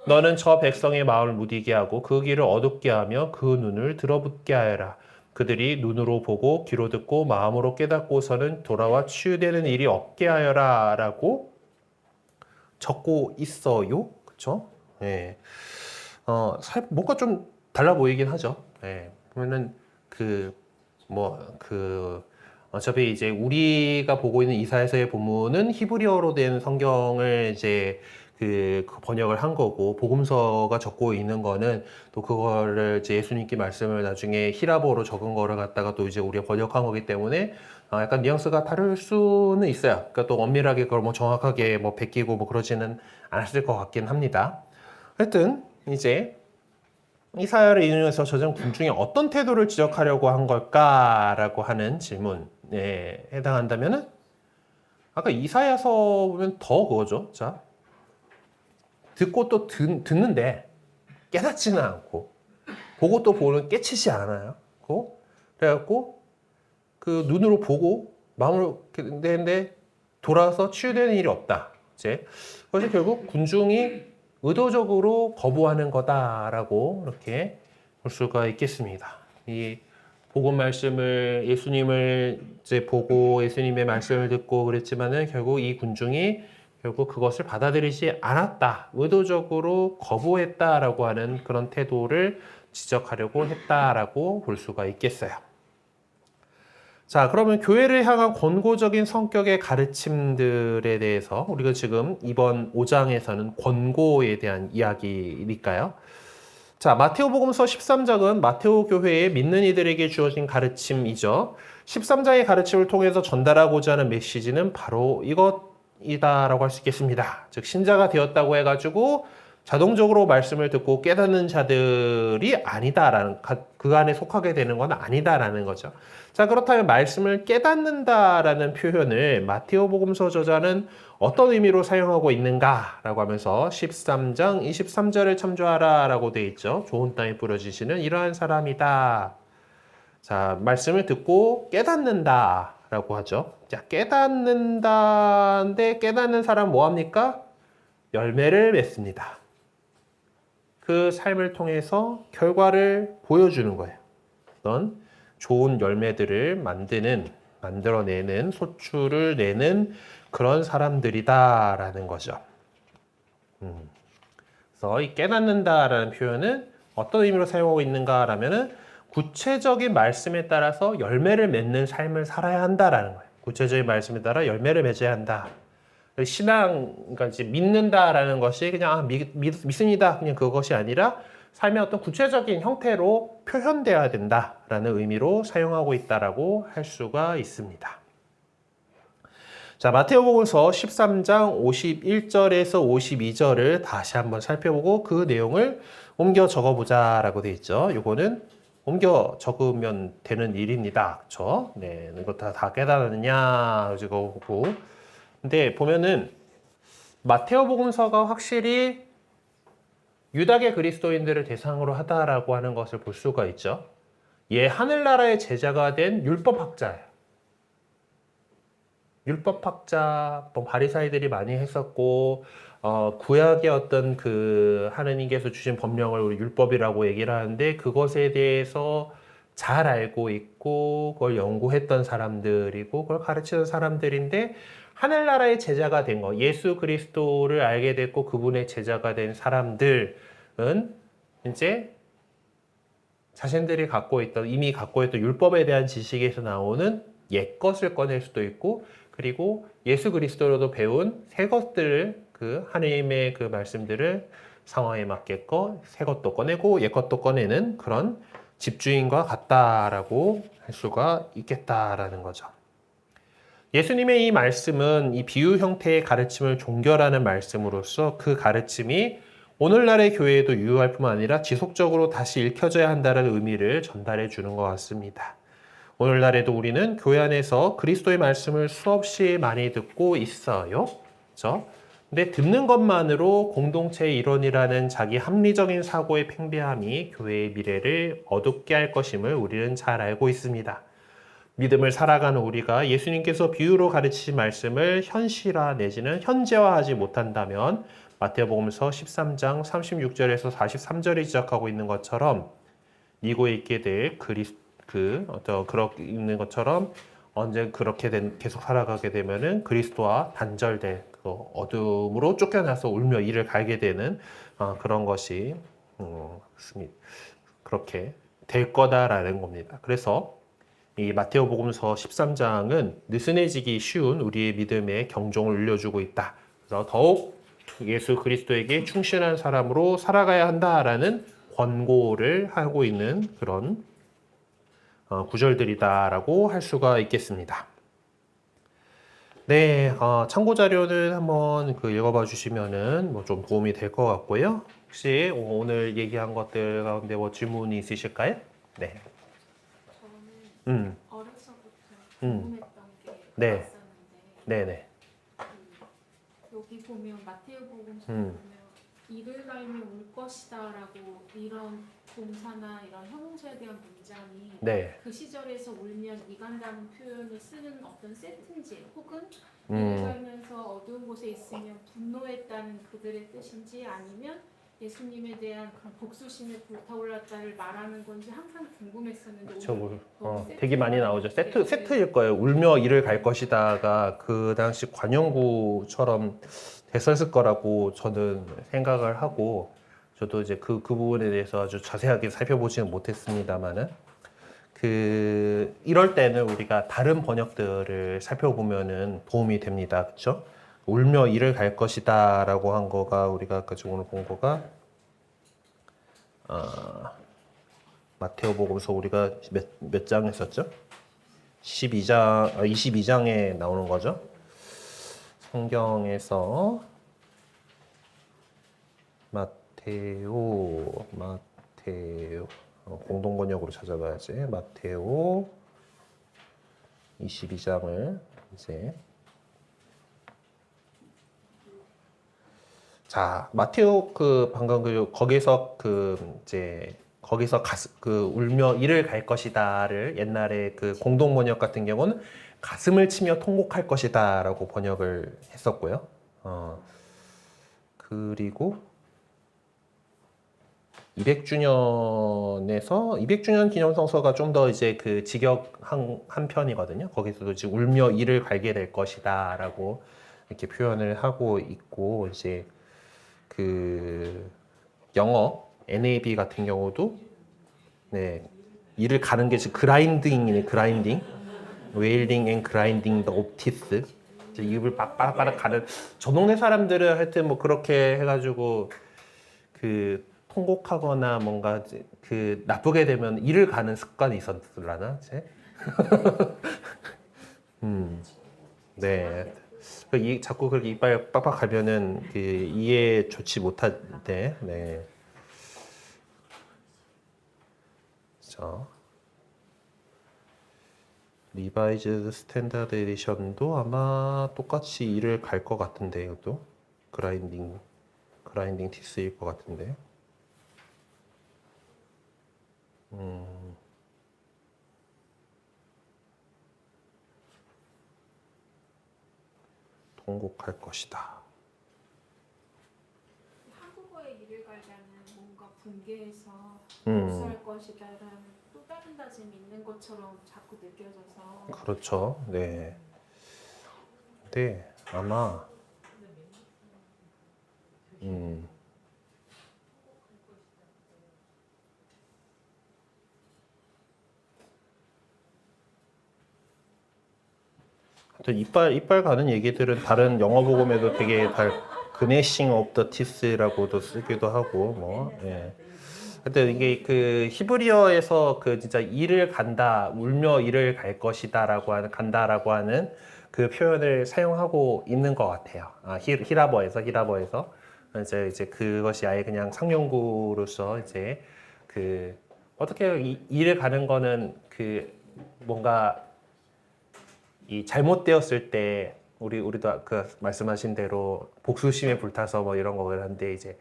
너는 저 백성의 마음을 무디게 하고 그 귀를 어둡게 하며 그 눈을 들어붙게 하여라. 그들이 눈으로 보고 귀로 듣고 마음으로 깨닫고서는 돌아와 치유되는 일이 없게 하여라 라고 적고 있어요. 그쵸? 예. 뭔가 좀 달라 보이긴 하죠. 예. 보면은 어차피 이제 우리가 보고 있는 이사야서의 본문은 히브리어로 된 성경을 이제 그 번역을 한 거고, 복음서가 적고 있는 거는 또 그거를 이제 예수님께 말씀을 나중에 히라보로 적은 거를 갖다가 또 이제 우리가 번역한 거기 때문에 약간 뉘앙스가 다를 수는 있어요. 그러니까 또 엄밀하게 그걸 뭐 정확하게 뭐 베끼고 뭐 그러지는 않았을 것 같긴 합니다. 하여튼 이제 이사야를 인용해서 저자는 군중에 어떤 태도를 지적하려고 한 걸까라고 하는 질문에 해당한다면은 아까 이사야서 보면 더 그거죠. 자, 듣고 또 듣는데 깨닫지는 않고, 보고 또 보는 깨치지 않아요. 그래갖고 그 눈으로 보고 마음으로 되는데 돌아서 치유되는 일이 없다. 이제 그래서 결국 군중이 의도적으로 거부하는 거다라고 이렇게 볼 수가 있겠습니다. 이 복음 말씀을 예수님을 이제 보고 예수님의 말씀을 듣고 그랬지만은 결국 이 군중이 결국 그것을 받아들이지 않았다. 의도적으로 거부했다라고 하는 그런 태도를 지적하려고 했다라고 볼 수가 있겠어요. 자, 그러면 교회를 향한 권고적인 성격의 가르침들에 대해서 우리가 지금 이번 5장에서는 권고에 대한 이야기니까요. 자, 마테오복음서 13장은 마테오 교회에 믿는 이들에게 주어진 가르침이죠. 13장의 가르침을 통해서 전달하고자 하는 메시지는 바로 이것이다라고 할 수 있겠습니다. 즉 신자가 되었다고 해가지고 자동적으로 말씀을 듣고 깨닫는 자들이 아니다라는, 그 안에 속하게 되는 건 아니다라는 거죠. 자, 그렇다면 말씀을 깨닫는다라는 표현을 마테오복음서 저자는 어떤 의미로 사용하고 있는가라고 하면서 13장 23절을 참조하라 라고 되어 있죠. 좋은 땅에 뿌려지시는 이러한 사람이다. 자, 말씀을 듣고 깨닫는다 라고 하죠. 자, 깨닫는다인데 깨닫는 사람 뭐합니까? 열매를 맺습니다. 그 삶을 통해서 결과를 보여주는 거예요. 어떤 좋은 열매들을 만들어내는, 소출을 내는 그런 사람들이다라는 거죠. 그래서 이 깨닫는다라는 표현은 어떤 의미로 사용하고 있는가라면은 구체적인 말씀에 따라서 열매를 맺는 삶을 살아야 한다라는 거예요. 구체적인 말씀에 따라 열매를 맺어야 한다. 신앙, 그러니까 이제 믿는다라는 것이 그냥 믿습니다. 그냥 그것이 아니라 삶의 어떤 구체적인 형태로 표현되어야 된다라는 의미로 사용하고 있다라고 할 수가 있습니다. 자, 마테오복음서 13장 51절에서 52절을 다시 한번 살펴보고 그 내용을 옮겨 적어보자라고 되어 있죠. 요거는 옮겨 적으면 되는 일입니다. 그렇죠? 네, 이거 다 깨달았느냐 이거 보고. 근데 보면은 마테오복음서가 확실히 유다계 그리스도인들을 대상으로 하다라고 하는 것을 볼 수가 있죠. 얘 하늘나라의 제자가 된 율법학자예요. 율법학자, 바리사이들이 많이 했었고, 구약의 어떤 그 하느님께서 주신 법령을 우리 율법이라고 얘기를 하는데 그것에 대해서 잘 알고 있고 그걸 연구했던 사람들이고 그걸 가르치는 사람들인데 하늘나라의 제자가 된 거, 예수 그리스도를 알게 됐고 그분의 제자가 된 사람들은 이제 자신들이 이미 갖고 있던 율법에 대한 지식에서 나오는 옛 것을 꺼낼 수도 있고 그리고 예수 그리스도로도 배운 새 것들을 그 하나님의 그 말씀들을 상황에 맞게끔 새 것도 꺼내고 옛 것도 꺼내는 그런 집주인과 같다라고 할 수가 있겠다라는 거죠. 예수님의 이 말씀은 이 비유 형태의 가르침을 종결하는 말씀으로서 그 가르침이 오늘날의 교회에도 유효할 뿐만 아니라 지속적으로 다시 읽혀져야 한다는 의미를 전달해 주는 것 같습니다. 오늘날에도 우리는 교회 안에서 그리스도의 말씀을 수없이 많이 듣고 있어요. 그렇죠? 근데 듣는 것만으로 공동체의 일원이라는 자기 합리적인 사고의 팽배함이 교회의 미래를 어둡게 할 것임을 우리는 잘 알고 있습니다. 믿음을 살아가는 우리가 예수님께서 비유로 가르치신 말씀을 현실화 내지는 현재화하지 못한다면 마태복음서 13장 36절에서 43절이 지적하고 있는 것처럼 미고에 있게 될 그렇게 있는 것처럼 언제 계속 살아가게 되면은 그리스도와 단절될 그 어둠으로 쫓겨나서 울며 이를 갈게 되는 그런 것이 그렇게 될 거다라는 겁니다. 그래서 이 마테오복음서 13장은 느슨해지기 쉬운 우리의 믿음에 경종을 울려주고 있다. 그래서 더욱 예수 그리스도에게 충실한 사람으로 살아가야 한다라는 권고를 하고 있는 그런 구절들이다라고 할 수가 있겠습니다. 네, 참고 자료는 한번 읽어봐 주시면은 뭐 좀 도움이 될 것 같고요. 혹시 오늘 얘기한 것들 가운데 뭐 질문이 있으실까요? 네. 저는 어려서부터 궁금했던 게 네. 있었는데 네네. 여기 보면 마테오복음서 음. 보면 이를 갈며 울 것이다라고 이런 동사나 이런 형용사에 대한 문장이 네. 그 시절에서 울면 이간다는 표현을 쓰는 어떤 세트인지 혹은 이를 갈면서 어두운 곳에 있으면 분노했다는 그들의 뜻인지 아니면 예수님에 대한 그런 복수심에 불타올랐다를 말하는 건지 항상 궁금했었는데 그쵸, 오늘 되게 많이 나오죠. 세트일 거예요. 울며 이를 갈 것이다가 그 당시 관용구처럼 됐었을 거라고 저는 생각을 하고, 저도 이제 그 부분에 대해서 아주 자세하게 살펴보지는 못했습니다만은, 이럴 때는 우리가 다른 번역들을 살펴보면은 도움이 됩니다. 그쵸? 울며 이를 갈 것이다라고 한 거가 우리가 아까 오늘 본 거가 마테오복음서 우리가 몇 장 했었죠? 22장에 나오는 거죠. 성경에서 마테오 공동 번역으로 찾아봐야지. 마테오 22장을 이제 자, 마테오 방금 거기서 울며 이를 갈 것이다를 옛날에 공동 번역 같은 경우는 가슴을 치며 통곡할 것이다라고 번역을 했었고요. 그리고 200주년 기념성서가 좀 더 이제 직역한 편이거든요. 거기서도 이제 울며 이를 갈게 될 것이다라고 이렇게 표현을 하고 있고, 이제 영어 NAB 같은 경우도 네, 이를 가는 게 지금 그라인딩이네. 그라인딩, 웨일링 앤 그라인딩 더 옵티스. 입을 빡빡빡 가는 저 동네 사람들은 하여튼 뭐 그렇게 해가지고 통곡하거나 뭔가 나쁘게 되면 이를 가는 습관이 있었을라나? 네. 자꾸 그렇게 이빨 빡빡 갈면은 이해 좋지 못한데, 네. 자, 리바이즈 스탠다드 에디션도 아마 똑같이 이를 갈 것 같은데, 이것도 그라인딩 티스일 것 같은데. 통곡할 것이다. 한국어의 이를 갈자는 뭔가 붕괴해서 복수할 것이다라는 또 다른 다짐이 있는 것처럼 자꾸 느껴져서 그렇죠. 네. 근데 아마 하여튼 이빨 가는 얘기들은 다른 영어 복음에도 되게 그네싱 오브 더 티스라고도 쓰기도 하고 뭐. 예. 하여튼 이게 히브리어에서 진짜 이를 간다, 울며 이를 갈 것이다라고 하는 간다라고 하는 그 표현을 사용하고 있는 것 같아요. 히라버에서 이제 그것이 아예 그냥 상용구로서 이제 어떻게 이를 가는 거는 뭔가 이 잘못되었을 때 우리도 말씀하신 대로 복수심에 불타서 뭐 이런 거를 하는데, 이제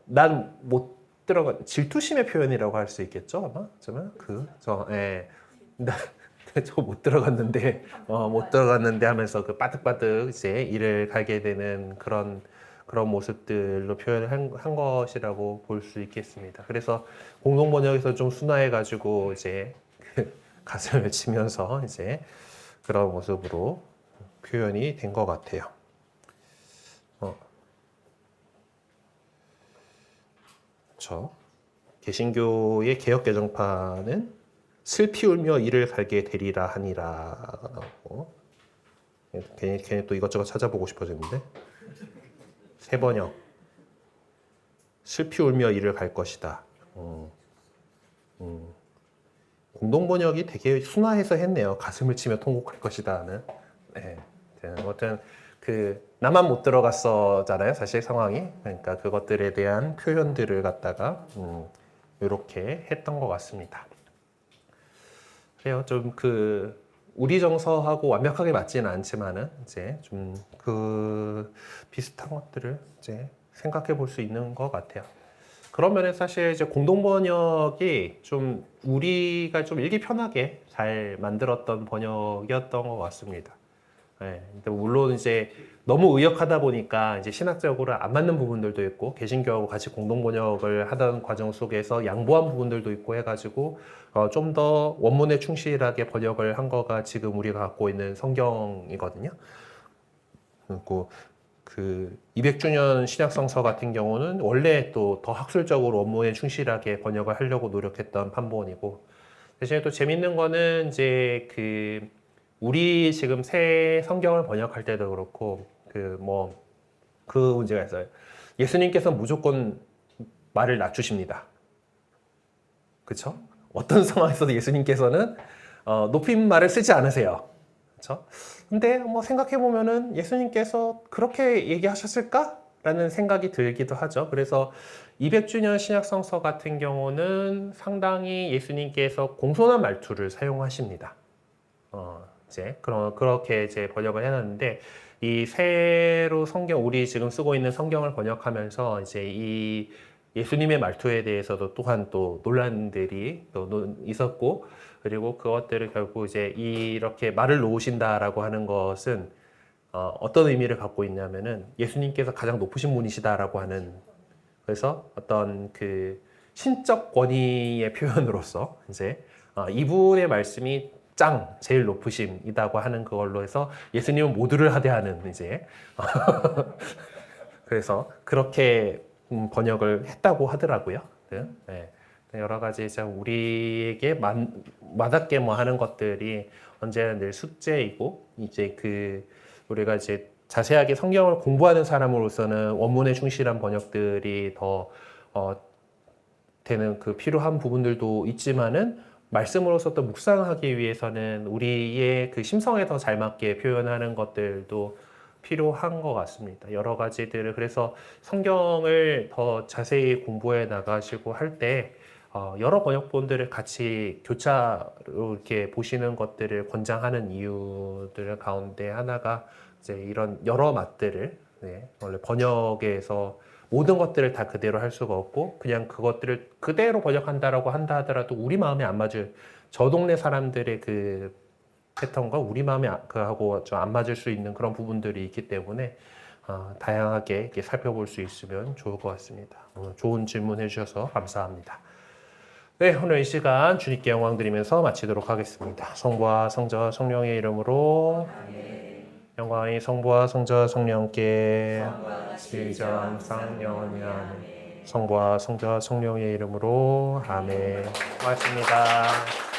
난 못 들어가 질투심의 표현이라고 할 수 있겠죠, 아마 예. 저 못 들어갔는데 하면서 빠득빠득 이제 일을 가게 되는 그런 모습들로 표현을 한 것이라고 볼 수 있겠습니다. 그래서 공동 번역에서 좀 순화해 가지고 이제 가슴을 치면서 이제 그런 모습으로 표현이 된 것 같아요. 그렇죠. 개신교의 개역 개정판은 슬피 울며 이를 갈게 되리라 하니라고. 괜히 또 이것저것 찾아보고 싶어졌는데 새 번역 슬피 울며 이를 갈 것이다. 공동 번역이 되게 순화해서 했네요. 가슴을 치며 통곡할 것이다는. 네. 아무튼 그 나만 못 들어갔어잖아요. 사실 상황이. 그러니까 그것들에 대한 표현들을 갖다가 이렇게 했던 것 같습니다. 그래요. 좀 그 우리 정서하고 완벽하게 맞지는 않지만은 이제 좀 그 비슷한 것들을 이제 생각해 볼 수 있는 것 같아요. 그런 면에 사실 이제 공동 번역이 좀 우리가 좀 읽기 편하게 잘 만들었던 번역이었던 것 같습니다. 네, 근데 물론 이제 너무 의역하다 보니까 이제 신학적으로 안 맞는 부분들도 있고 개신교하고 같이 공동 번역을 하던 과정 속에서 양보한 부분들도 있고 해가지고 좀 더 원문에 충실하게 번역을 한 거가 지금 우리가 갖고 있는 성경이거든요. 그리고 그 200주년 신약성서 같은 경우는 원래 또 더 학술적으로 원문에 충실하게 번역을 하려고 노력했던 판본이고 대신에 또 재밌는 거는 이제 그 우리 지금 새 성경을 번역할 때도 그렇고 그 문제가 있어요. 예수님께서 무조건 말을 낮추십니다. 그렇죠? 어떤 상황에서도 예수님께서는 높임말을 쓰지 않으세요. 그렇죠? 근데 뭐 생각해 보면은 예수님께서 그렇게 얘기하셨을까라는 생각이 들기도 하죠. 그래서 200주년 신약성서 같은 경우는 상당히 예수님께서 공손한 말투를 사용하십니다. 이제 그렇게 이제 번역을 해놨는데 이 새로 성경 우리 지금 쓰고 있는 성경을 번역하면서 이제 이 예수님의 말투에 대해서도 또한 또 논란들이 또 있었고 그리고 그것들을 결국 이제 이렇게 말을 놓으신다라고 하는 것은 어떤 의미를 갖고 있냐면은 예수님께서 가장 높으신 분이시다라고 하는 그래서 어떤 그 신적 권위의 표현으로서 이제 이분의 말씀이 제일 높으심이라고 하는 그걸로 해서 예수님은 모두를 하대하는 이제 그래서 그렇게 번역을 했다고 하더라고요. 네. 여러 가지 이제 우리에게 와닿게 뭐 하는 것들이 언제나 늘 숙제이고 이제 그 우리가 이제 자세하게 성경을 공부하는 사람으로서는 원문에 충실한 번역들이 더 되는 그 필요한 부분들도 있지만은 말씀으로서 또 묵상하기 위해서는 우리의 그 심성에 더 잘 맞게 표현하는 것들도 필요한 것 같습니다. 여러 가지들을 그래서 성경을 더 자세히 공부해 나가시고 할 때 여러 번역본들을 같이 교차로 이렇게 보시는 것들을 권장하는 이유들 가운데 하나가 이제 이런 여러 맛들을 원래 번역에서 모든 것들을 다 그대로 할 수가 없고 그냥 그것들을 그대로 번역한다라고 한다 하더라도 우리 마음에 안 맞을 저 동네 사람들의 그 패턴과 우리 마음에 하고 좀 안 맞을 수 있는 그런 부분들이 있기 때문에 다양하게 이렇게 살펴볼 수 있으면 좋을 것 같습니다. 오늘 좋은 질문 해주셔서 감사합니다. 네, 오늘 이 시간 주님께 영광 드리면서 마치도록 하겠습니다. 성부와 성자와 성령의 이름으로 영광이 성부와 성자와 성령께 시장 항상 영원히 아멘. 성부와 성자와 성령의 이름으로 아멘. 고맙습니다.